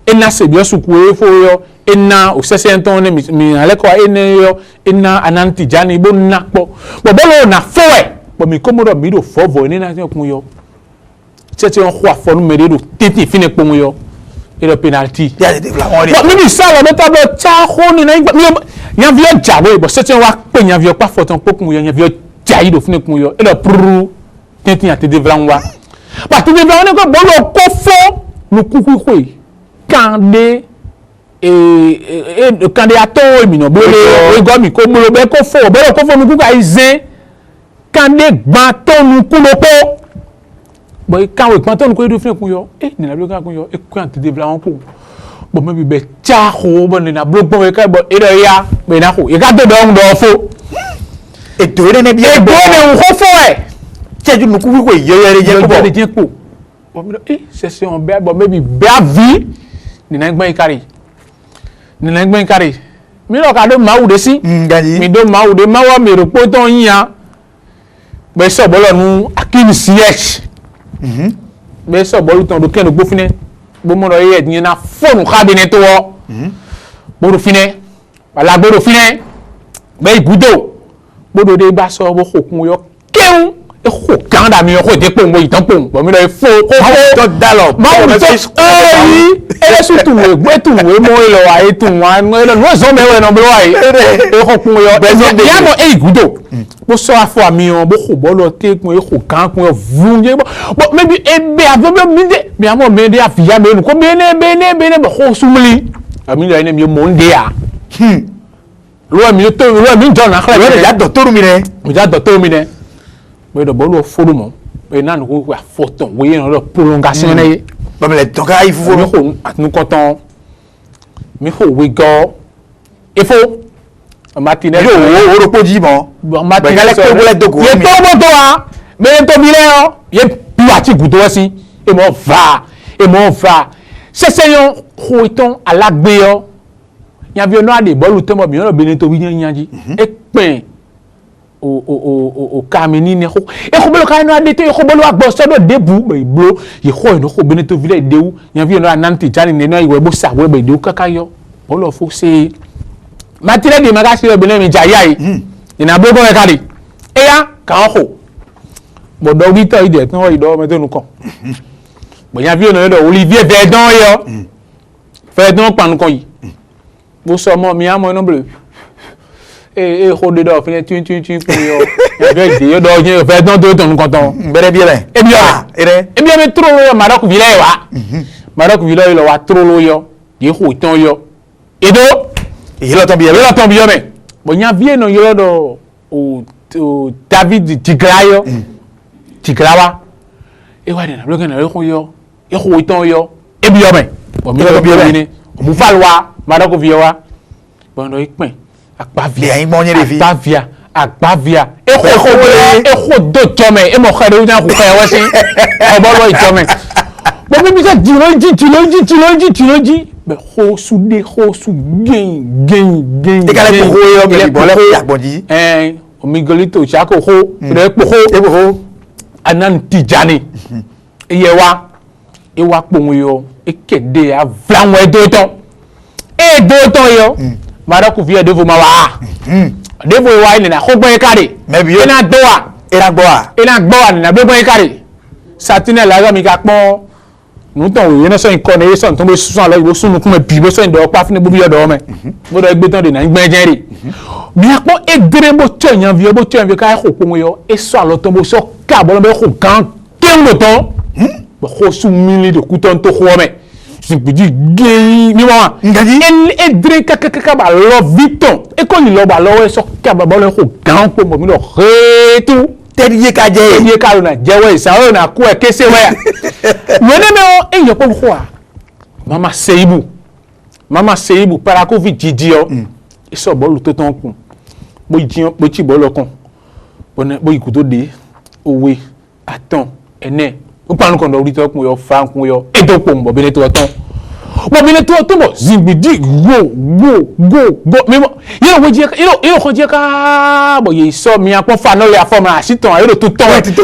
ena sebia suku e fo yo ena o sese enton ne mi aleko ene yo ena ananti jani bo na po bo bolo na fowe bo mi komodo mi do fovo ni na kun yo tete on khwa fo nu me do tete fine pon yo et le penalty ya de la on mais mi ça la table cha khoni na yan vio jawe bo c'est wa pe yan vio pa foton pokun yan vio jai do fine kun yo et le prrr tete ate de vlanwa ba te de vlanwa ko bolo ko fo no kuku ko kande et candidat mi no bolo e go mi ko bolo be ko fo mi ku ka izen kande gba to nu ku lo ko bo kan we pan to nu ko do fin kun yo ni na blo kan kun yo e ku an tede bla won ko bo me bi be cha ho bo ni na blo bo e ka bo e do ya be na ko e ka do do fo e to ere ne bi e bo ne wo fo e cheju nu ku ko yeyere je ko bo mi session be bo me bi be avi ni na gba ikari ni na gba ikari mi lo ka do ma wude si mi do ma wude ma wa mi ro po ton yin ya be so bolo nu akini ch be so bolo ton do ken do gbofine bo mo ro ye ni na phone cabinet to wo bo do fine wala bo do fine be igudo bo do de ba so bo kokun yo keun e ko kan da mi yo ko de po mo itan po bo mi lo fo ko to dalo ma wo to ele su tu we gbe tu we mo lo wa e tu wa no lo no zo me we no bro wa e ko kun yo ya mo e igudo bo so afo ami on bo ko bo lo te kun e ko kan kun yo vunje bo maybe e be avo be mi de mi amo me de afia me nu ko bene bo ko sumuli ami lo ene mi mo nde ya lo mi to lo mi don na kla ya docteur mi ne mi ja docteur mi ne we do bo lo fodo mo we na nu ko wa photo we no lo prolongation ne ba me le toka il faut nous comptons mais faut we go il faut matinée yo o ro poji mo matinée ba ko le dogo ye to mo to a me to mi le o ye pi gudo si e mo va c'est seyon khoiton alagbe yo yan vi no ade bolu te mo bi no be to bi yan ji e pin o kameni ne ko e ko belo ka no ade te ko belo agbo so do debu be blo ye ko no ko bene to vile dewu yan vi no ananti jani ne no iwe bo sa we be dewu kaka yo bolo fo se matire de maga sire bene mi jaya yi ina bogo e kali e ya ka ko bo do bi to ide tan o ido me to nu kan bo yan vi no do Olivier Verdon yo Verdon panu kan yi bo so mo mi amo no bleu e ko de do fine tin ko yo e be de yo do yin fe don to ton kan ton bere bi le e bi me tro lo yo Maroc vile wa Maroc vile lo wa tro lo yo ye ko ton yo e do e lo ton bi me bo nya vie no yo do o David Tigrayo Tigrawa e wa de na bloquer na ko yo e ko ton yo e bi yo me bo mi lo bi ni o mu falwa Maroc vile wa bo no ipin agbavia yin gbon yin refi agbavia e ko do tome e mo khare ujan ku khaye wasi o bo lo itome bo mi se tiloji be ho su gen e kale ko yo be bo le agbonji o mi golito chako ho re po ho anan tijani iye wa pohun yo e kede a vlanwe do ton yo Maroc via de vous ma wa de vous wa ni na ko gbe kare me bi yo ina gbo ni na gbo kare satine la ga mi ka pon nu ton we na so nko ne so ton be susun lo ibo sunu kun me bi be so ndo pa fini bu bi yodo me bo do gbe ton de na gbe jen ri mi apon edre bo to yan vi ka ko pon yo e so alo ton bo so ka bo lo be ko kan ken mo ton bo ko su mili de kuton to ko me sipidi gei ni wa ngadi e dre kaka ba lo viton e ko ni lo ba lo e so ka ba lo ko gan po mo mi lo retu teriye ka na jewe sa o na ku e kese wa ya wene me o e yo po ko a mama seibu para covid jidio e so bo lu to ton kun bo jiyan bo ti bo lo kan bo iku to de owe atan ene o panu kon do ri to kun yo fa kun yo e to po mo bele to ton bo zigbidi go memo yo wo je yo ko je ka bo ye so mi apon fa no le afoma asitan ayo to ton o te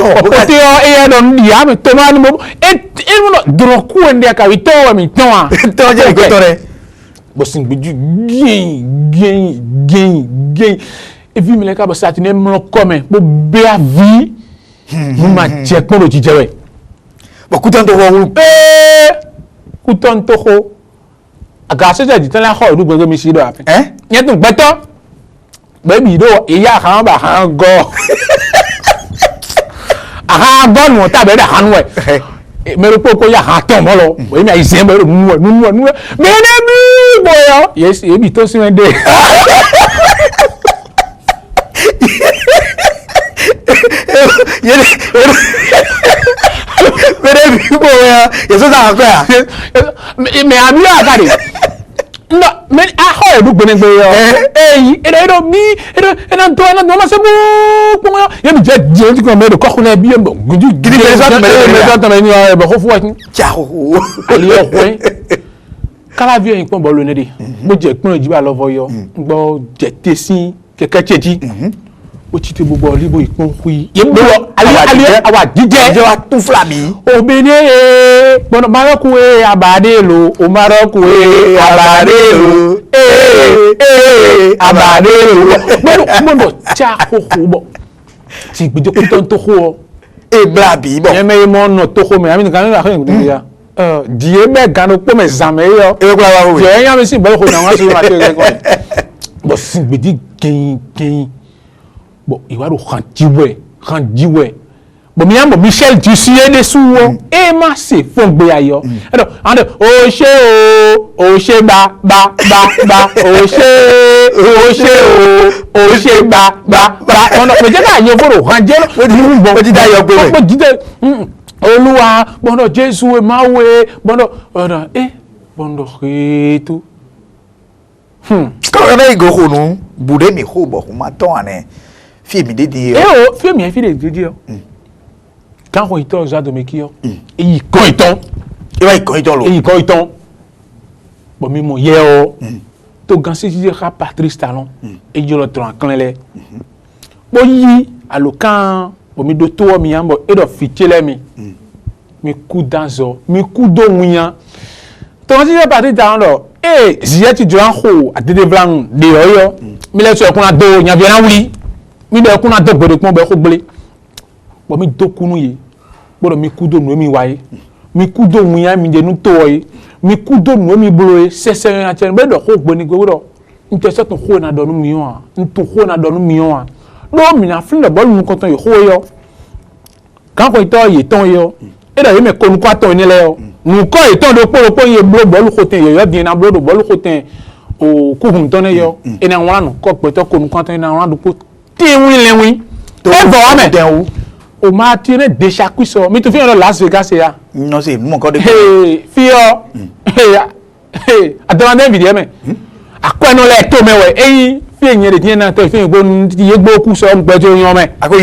o e don ya mi to ma ni mo e mo dro ku ende ka wi to mi ton a to je ko to re bo zigbidi gen e vi mi le ka bo satine mo come bo be avi mo ma je pon lo jijewe bo kutan to wo kuton to ho aga se je tan la ho ru gbogbo mi si do afin yen tun gbe tan baby do iya kan ba kan go aha go nu ta be da kan we me ro po ko ya ha ton mo lo we mi ai se me ro nu me ne boyo yes e bi to si wende Mere bi boyo yeso ta ko ya me abi akari no me a ho edu gbenegbe yo eyi edo mi edo to na no ma se bu yo ye bi je ti ko me do ko khuna bi yo gudu Gidi me so ta me ni e ba ko fu wa ni ciao ali yo kwen kala vi en pon bo lo ne de mo je pon ji ba lo vo yo gbo je te si keke cheji o ti te gbogbo libo ipon hui ye gbo ali awa jije wa tún flami obìnrin gbọ́dọ̀ maroku abade lo o maroku abade lo abade lo gbọ́dọ̀ cha koko bo ti gbejo ko ton to ho e blabi bo yeme mo no to ho me ami kan la ko ngi ya die be gan po me zame yo e ko la wa je yan mi si bo ko na wa so ma te ko bo si gbedi kin bo iwaro kan jiwe bo mi ambo Michel tu sié de suwo e ma se fon gbe ayo ando o se ba o se ba ono me je ka yo foro kan je o ti da yo gbe o jide Olúwa bondo Jésù e ma we bondo bondo reto ko na igo hunu bude mi ho bo ma ton ane fi mi de di fi mi fi de di quand on est aux adomekio et il coiton e va coiton lo et il coiton bon mi mo yeo to gansi ji ka Patrice Talon et je le tranquille les bo yi alokan bo mi do to mi ambo e do fichele mi coup danzo mi coup do muyan to gansi ji Patrice Talon lo ziyeti jo an ho adede blanc de oyo mi le so kun ado nya viena wuli mi do kun ado gbede pon be ko gbele bo mi do kunu yi bodo mi kudo no mi waye mi kudo mu ya mi de nu to yi mi kudo no mi blo sese na chen be do ko gboni gbo nte se tun ko na do nu mi yo a ntu ko na do nu mi yo a do mi na fin de bol nu ko ton yi ho yo kan ko ito yi ton yo e da yi me ko nu ko ton ni le yo nu ko yi ton do po yi blo bol ko ten yo bien na blo do bol ko ten o ku hun ton yo e na wan nu ko pe to ko nu ko ton na wan do po ti win le win to bo wa me den o o ma tire de chaque so mi to fi on Las Vegas ya no se mo ko de fio adamande video me akwenu le to me we eyin fi eyin de tin na to fi gbo ye gbo ku so ngbe jo yan me agbe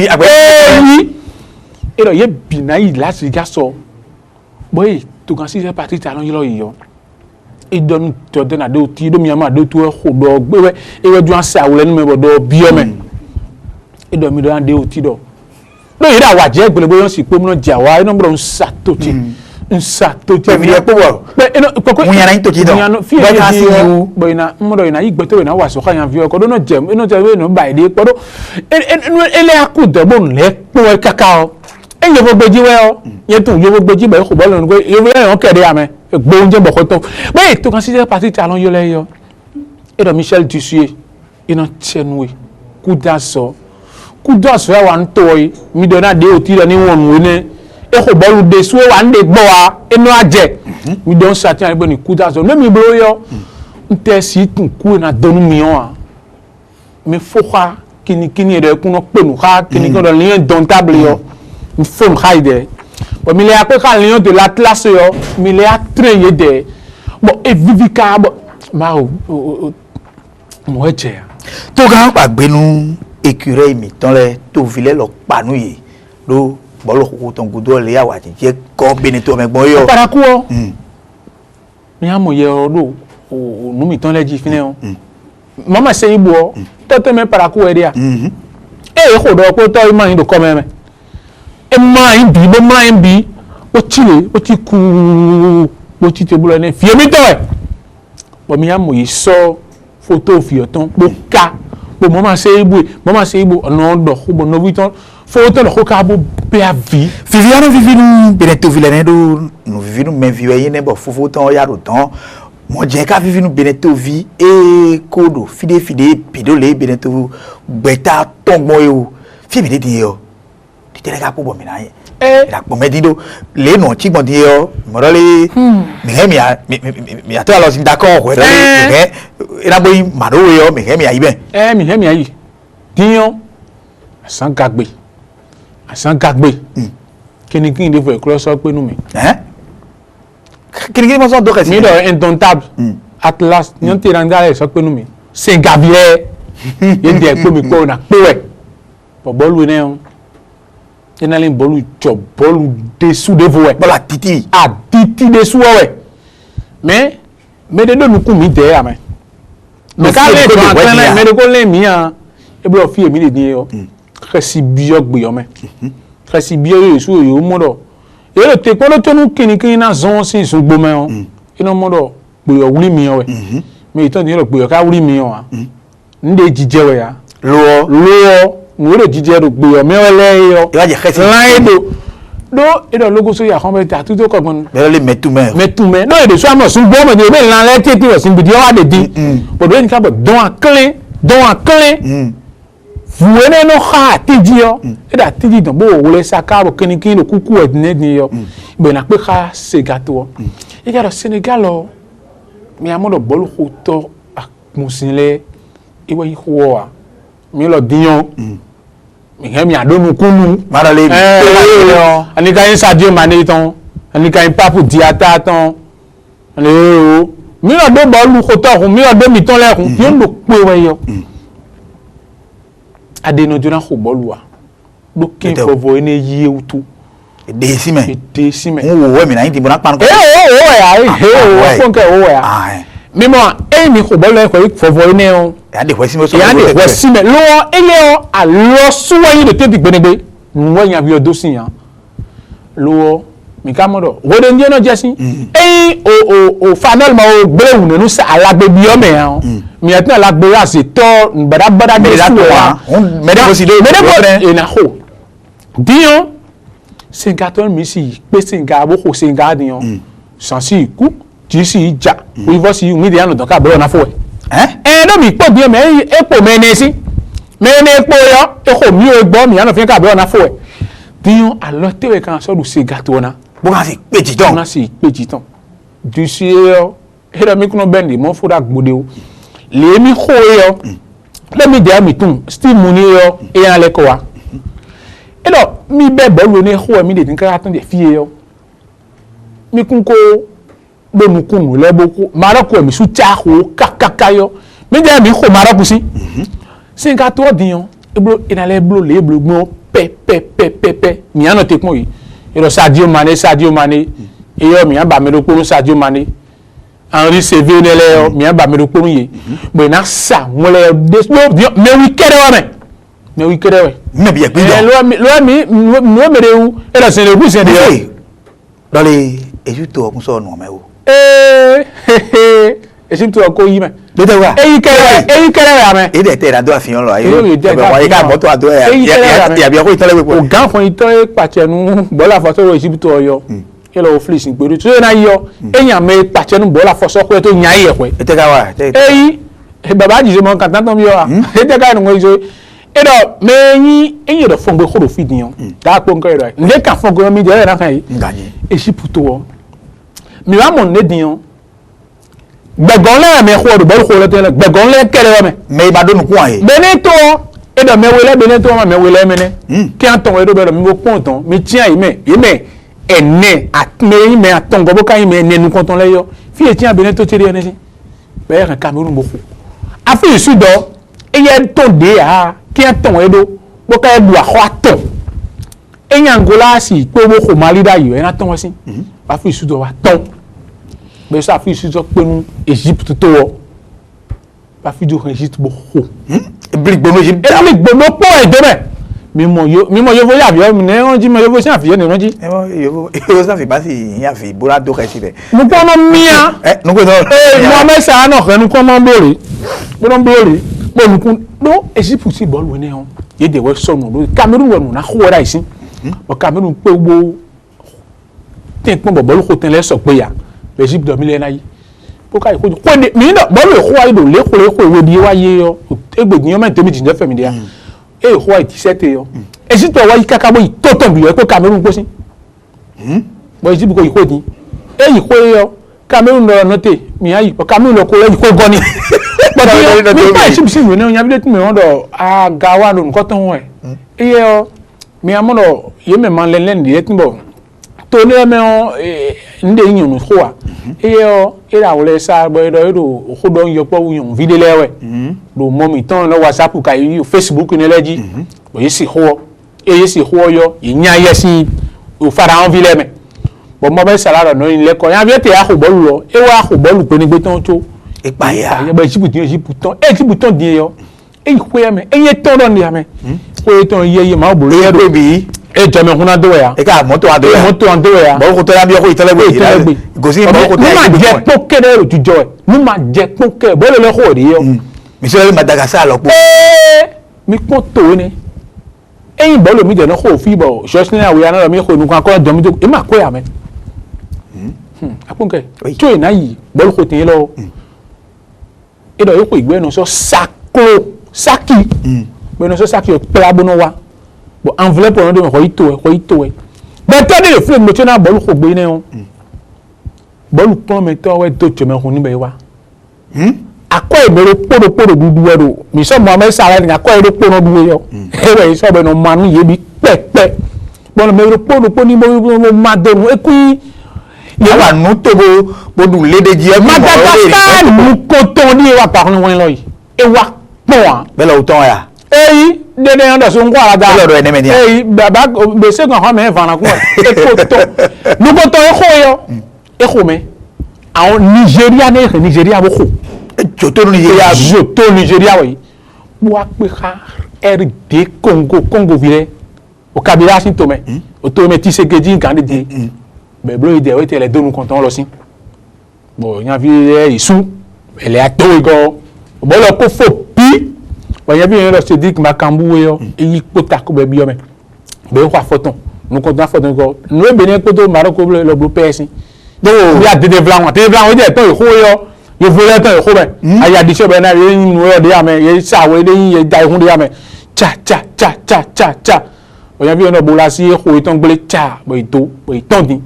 e do ye bina yi Las Vegas so boy to kan si se parti Talon yi lo yi yo e don to de na do ti do mi ama do tu ho do gbe we e we ju an sa wo le nu me bo do bi o me e do mi do an de o ti do no ira wa je gbele boyo si pe mo ja wa ino bro nsa to ti pe mi e po wo pe ino koko mu yana to ti do fi e ka si you boyina mo do ina igbe to na wa so kan yan vi ko do no je ino je we no ba ide po do ele akudo bo nle po e kakao e ye bo gbeji we o ye tun ye bo gbeji be ko bo lo ko ye le yon kede ame gbo unje bo ko to be to kan si parti Talon yo le yo e do Michel Tussier ino chenwe kudaso kudaso ya wan toy mi do na de oti lo ni won we ne e ko bolu de so wan de gbo wa enu aje mi don sati an gbo ni kudaso no mi blo yo nte si tun ku na donu mi on mi foka kini de kun no pe nu ha kini ko do lion don table yo mi fon haide bo mi le ape ka lion de l'Atlas yo mi le a train ye de bo e vivika bo ma o mo eje to ga pa gbenu écureuil mi ton le to vile lo panu yi lo bolo ko ton gudo le ya wa ti je ko beni to me gbon yo paraku o mi amo ye odo o nu mi ton le ji fine o mama se ibo o tete me paraku e dia e ko do ko to ma yin do ko me e ma yin bi bo ma yin bi o chile o ti ku o ti te bulo ne fie mi to e bo mi amo yi so photo fi oton po ka bo mama se ibo no do ko bo no viton photo lo ko ka bo pe avi Viviano vivinu beneto vilene do no vivinu men viwe yin bo fofo ton ya do ton mo je ka vivinu beneto vi e kodo fide pidole beneto gbeta tongbon yo fi mi de yo ti tere ka po bo mi na la pomedido les non chi bon dio morale mi ato alors sin d'accord quoi mais ina boy maro yo mi mi ayi ben mi ayi dion asan gagbe kini kin de fo close up pe nu mi kini mo so do mi do indomptable Atlas nyon tiranga so pe nu mi Saint Gabriel ye de pe mi ko na pe we po bolu ne on ina le bolu job bolu dessous de vous la titi titi dessous ouais mais de do nu ku mi de ya mais ka le to atlan mais de ko le mi an e blo fi emi le din yo resi bio gbe yo me resi bio yo su yo mo do e le te ko lo tonu kini na zon sin so gbo me on ina mo do gbe yo wuri mi yo we me itan din lo gbe yo ka wuri mi yo a nde jije we ya lo mo le jije do gbe yo me le yo ya je resi lan do e do logo so ya kan be ta tuto ko gbon be le metume no e de so am so gbo mo de be lan le tete o sin bi di o wa de din bo do ni ka bo don aklen vuene no ha tidio e da tidi don bo wole sakabo kini lo kuku e ni yo be na pe ha se gato e ga do Senegal o mi amodo bolu hoto akmusinle e wa yiwo a mi lo diyan mi he mi adonu kunu mara le ani ka Sadio Mane ton ani ka Papu Diata ton le o mi lo do bolu hoto mi lo do mi ton le kun yo lo pe we yo adeno jona ko boluwa do kin fovo ene yi ewutu de sime wo we mi na yin ti bona pan ko o fon ke o ya mimo mi ko bolu e ko fovo ene o ya de sime so ya de sime lo ele o a lo suwa yin de te digbenegbe nwo yan bi odo sin yan lo mi ka modo wo de nje no jesi o final ma o gbewu nenu sa alagbe bi o me yan mi etin alagbe ya se to bada de la to wa mede ko si de e na ho dion singaton mi si pe singa bo ko singa dion sansi ku ti si ja we vo si mi de anu don ka bro na fo no mi po dion me epo me ne si me ne epo yo e ko mi o gbo mi anu fi ka bro na fo dion alo te we kan so du singa to na bo kan si peji ton du si e da mi kuno bendi mo fo da gbode o le mi ho yo le mi de mi tun still muni yo e yan le ko wa e do mi be bolu ni ho mi de tin ka tun de fie yo mi kun ko be mu kun le boku maroko mi su cha ho kakaka yo mi de mi ho maroko si sin ka to diyan e blo ina le blo le blo gbo pe mi an te kun yi e do Sadio Mane e yo mi an ba me do ko Sadio Mane Henri CV ne le mi an ba me do ko yi bo na sa mo le me wi kere we me bi e gbe lo mi me de u e do se le bu se de dans les Égypte on so no me o Égypte ko yi me de te wa e kere we ame e de te ra do afiyan lo ayo wa yi ka moto ado ya bi ko itole we po o gan fon ito e pache nu bola foto ro Égypte oyo e lo fleece nperu so na yo eyan me pache nu bola foso ko to yan ye ko e te ka wa e baba ji se mo kan tan ton mi yo e te ka nu so e do me yin do fon gbe ko do feed yan da po nko ero nle kan fon go mi de na kan yi ngaji Égypte o mi wa mo ne diyan gbegon le me ko do bol ko le tele gbegon le kere me me ba do nu ku an e Benito e do me wele Benito ma me wele mene ki an ton e do be do mi mo pon ton mi tian yi me ene atme yi me aton go bo kan yi me ene nu kon ton le yo fi e tian Benito tiri ene si be ran Cameroun bo ko afi su do e ye ton de a ki an ton e do bo ka e du a ho aton e yan Angola si pe bo ko Mali da yi e na ton wa si afi su do wa ton be sa fi su do pe nu Egypte to wo ba fi do Egypte bo ko blik bo Egypte blik bo no po e de me mi mo yo vo ya bi mi ne won ji mo yo vo san fi ne won ji yo san fi ba si yan fi bora do ka si be mo ko no mia no ko no mo me sa no kan ko mo bore bo nu kun do Egypte si ball we ne on ye de we so no Cameroun we no na ko ra isin o Cameroun pe gbo tin pon bo ball ko tin le so pe ya Egypte do mi le na yi ko kai ko de mi no ball we ko wa do le ko we di wa ye yo egbe ni o me te mi jinje fe mi dia e ho ai 17 yo Egypte wa ikaka bo itoto bi e ko Cameroun ko sin bo Egypte ko iko din e iko yo Cameroun lo note mi ayi o Cameroun lo ko e iko goni but mi pa Egypte sin no nya bi de mi won do aga wa lo nko ton we e yo mi amono ye me man len di etimbo to ne me o nde yin no ko wa e yo e ra wo le sa bo do ko do yo po yin video lewe do mo mi ton no WhatsApp ka yi Facebook ne leji bo yesi ho e yesi ho yo yin ayesi o fara on ville me bo mo be sala no ile ko yan bi te a ko bolu lo e wa ko bolu pe ni gbe ton to e pa ya ba Egypte ton e Egypte ton di yo e ko ya me e ye ton do ni ame ko ton ye ma bo le do bi e jame huna do ya e ka moto ado ya moto ando ya bo ko to la bi ko itele go si bo ko to ma je poke de tu jo ni ma je poke bo le ko ri yo mi se Madagascar lo po mi pon to ni eyin bo lo mi de no ko fi bo just na we na mi ko nu kan ko jo mi e ma ko ya me apunke to ina yi bo lo ko tin lo e do yo ko igbe no so saki be no so saki o pela bo no wa bo enveloppe on de ko ito e be to de flame mo na bo lo ko gbe ni o bo lo pon me to we to cheme hun ni be wa akọ ìbẹ̀rẹ̀ pòròpòrò dúdú ẹ̀rọ mi sọ mọ́ amẹ́sà ara ẹ̀yìn akọ ìbẹ̀rẹ̀ pòrò dúdú ẹ̀yọ ẹ̀rọ yìí sọ̀bẹ̀ ní ọmọ yìí bí pẹ́pẹ́ bọ́n mi pòròpòrò ní mo máa dẹnu ẹkú yìí. yàrá nù tó bó dùn léde jí ẹ bí Madagascar mú kó tó ní ewa pàkó wọn lọ yìí ewa pọ̀ wá. bẹ́ẹ̀ lọ tán ya. èyí dédé yẹn dọ̀sùn ń kó àràdà èyí bàbá gbèsè kan hàn mẹ́fà náà kún ẹ̀ èkó tó nukó tó ẹ̀kọ́ mẹ́ àwọn Nigeria ní Nigeria bó kó joto Nigeria joto Nigeria we wa pe ka RD Congo vile o Kabila sin to me o to me ti segeji kan de be blo ide o te le donu konton lo sin bo yan fi isu ele ato go bo lo ko fo pi bo yan bi yan lo se dik makambu we yo eyi pota ko be bi o me be ko foton nu konton foton go nu e be ne ko to Maroko lo gbo pesin do ya de vlan wa o de to ho yo yo voulais tan ko be aya di so be na ye nu o de ame ye sa we de ye dai hun de ame cha o ya bi ono bola si ko iton gbele cha bo iton din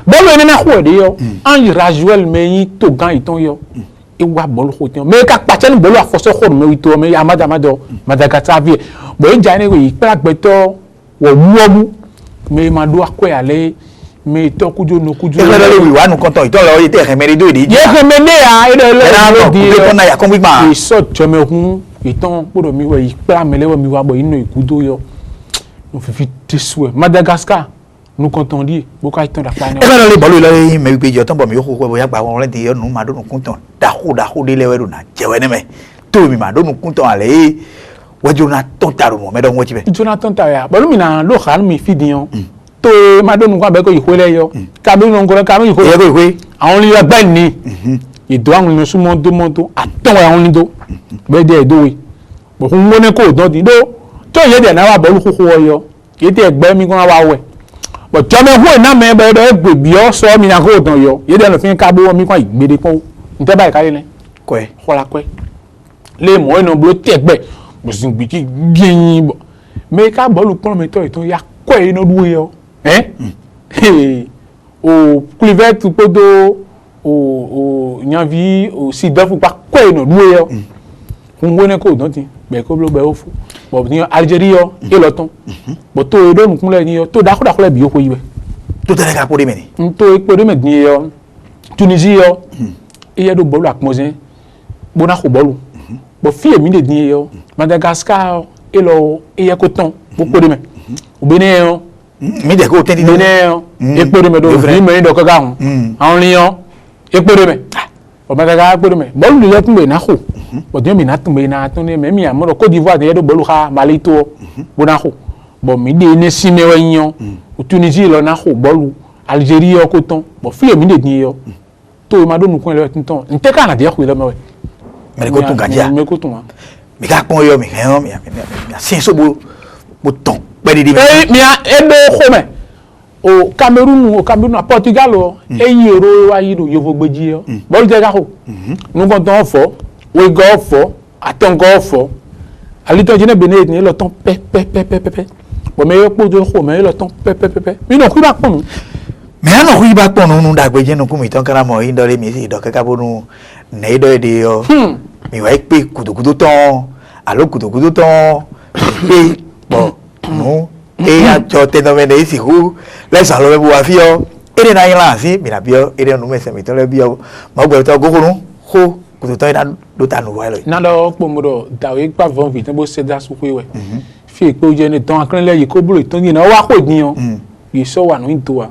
bo lo ni na ko de yo an rajuel me yi to gan iton yo e wa bol ko tin me ka pa chen bolo afoso ko me ito me ya madamado Madagascar vie bo e ja ni ko yi pa gbeto wo wuobu me ma do akwe ale me to kujo no kujo e le wi wa nu konton ito lo ye te remedi do de ye remedi a e le di ko na ya kon bi ma e so jome hun iton podo mi we ipra melewe mi wa bo inu ikudo yo no fi tiswe Madagascar nu konton di bo ka iton da pa ni e le bolu le me bi jo ton bo mi ko bo ya gba won le di yo nu ma do nu konton da ko de lewe do na jewe ne me to mi ma do nu konton ale wa Jonathan taro mo me do wo ti be Jonathan ta ya bolu mi na lo khan mi fidion to ma do nu kwa be ko ihole yo ka do nu ko ka mi ihole ko ihwe àwọn li agba ni ìdó àwọn èèyàn súnmọ́ tó mọ́tò àtọ́wọ̀ àwọn onídó bẹ́ẹ̀ dẹ́ ìdówé bọ̀kún wọ́n ní kò dán ti dó tó yẹ dẹ̀ náà wà bọ́ọ̀lù kókó ọyọ yé tẹ̀ ẹgbẹ́ mi kán wá wẹ̀ bọ̀ jọmọ ìhó iná mẹ́ bẹ́ẹ̀ dọ́ ẹgbẹ́ bí ọ sọ mi náà kó dán yọ yé dẹ̀ lọ fi ń ká bó mi kán ìgbéde pọ́n ntẹ́ báyìí káyé lẹ́ kọ́ ẹ kọ́ra pẹ́ lé mọ́ iná bó tẹ̀ gbẹ́ bùsùn gbìkì gbìyìn bọ̀ mẹ́ ká bọ́ọ̀lù pọ́n mi tọ́ ìtọ́ ya kọ́ ẹ̀ iná dúró yọ o clivet tu podo o nyanvi o si dafu pa ko eno duwe yo ngone ko don tin be ko blo be o fu bo ni Algeria yo e lo ton bo to do nkun le ni yo to da ko le bi yo ko yiwe to tele ka pode meni to e pode me ni yo Tunisie yo e ye do bolu akmozen bo na ko bolu bo fi emi de ni yo Madagascar e lo e ye ko ton bo pode me o Benin yo mi de ko tendi Benin ekpere me do ni me do ka ga hun àwọn lion ekpere me o ma ga ekpere me bolu le tun be na ko o de mi na tun be na tun me mi amoro Côte d'Ivoire de do bolu ha mali to bo na ko bo mi de ne si me wayan o Tunisie lo na ko bolu Algérie ko ton bo fi mi de ni yo to ma do nu kun le tun ton nte ka na de ko le me we me ko tun gaja me ko tun wa mi ka pon yo mi hen mi sin so bo ton pe di mi a edo ko me o Cameroun a Portugal o eyi ero wa yi do yovo gbeji yo bolu je ka ko nu kon ton fo we go fo aton go fo alito je ne Benin ni lo ton pe bon mais yo poto ko mais le temps pépé mi non ku ba pon mais ano ku ba pon nu dagbe je nu ku mi ton kara mo yin dole mi si do kaka bonu ne do de yo mi wa pe kudukudu ton alo kudukudu ton pe bon nu e ya jo te no me ne si ku le sa lo bu afio ere na yin la si mi na bio ere nu me se mi to le bio mo gbe to go nu ko kudu to ina do ta nu wa lo na do po mo do dawe pa von vite bo se da su ku we fi pe o je ni ton akran le yi ko blo ton yin na wa ko din yo yi so wa no into wa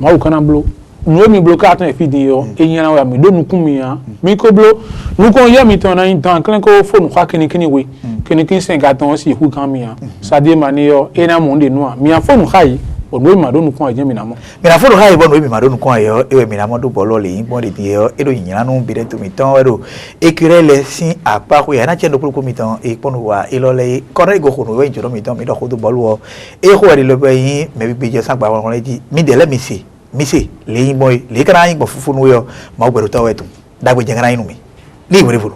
ma wo kana blo nu mi blo ka ton e fi din yo e yin na wa mi do nu kun mi ya mi ko blo nu ko ye mi ton na yin ton akran ko phone kwa kini we kini kin sen ga ton si ku kan mi ya sa de ma ni yo e na mo de nu a mi ya phone kai odwe ma do nu kun aje mi na mo mi na phone kai bo no mi ma do nu kun ayo e mi na mo do bolo le yin bo de ti yo e do yin na nu bi de to mi ton ero e kire le sin apa ko ya na che do ko mi ton e ponu wa e lo le ko re go ko no we joro mi ton mi do ko do bolo e ko ri lo be yin me bi je san gba won le ji mi de le mi se le yin boy le kra yin bo fufu nu yo ma o gbero to we tun dagbe je kra yin nu mi ni ìwé fulu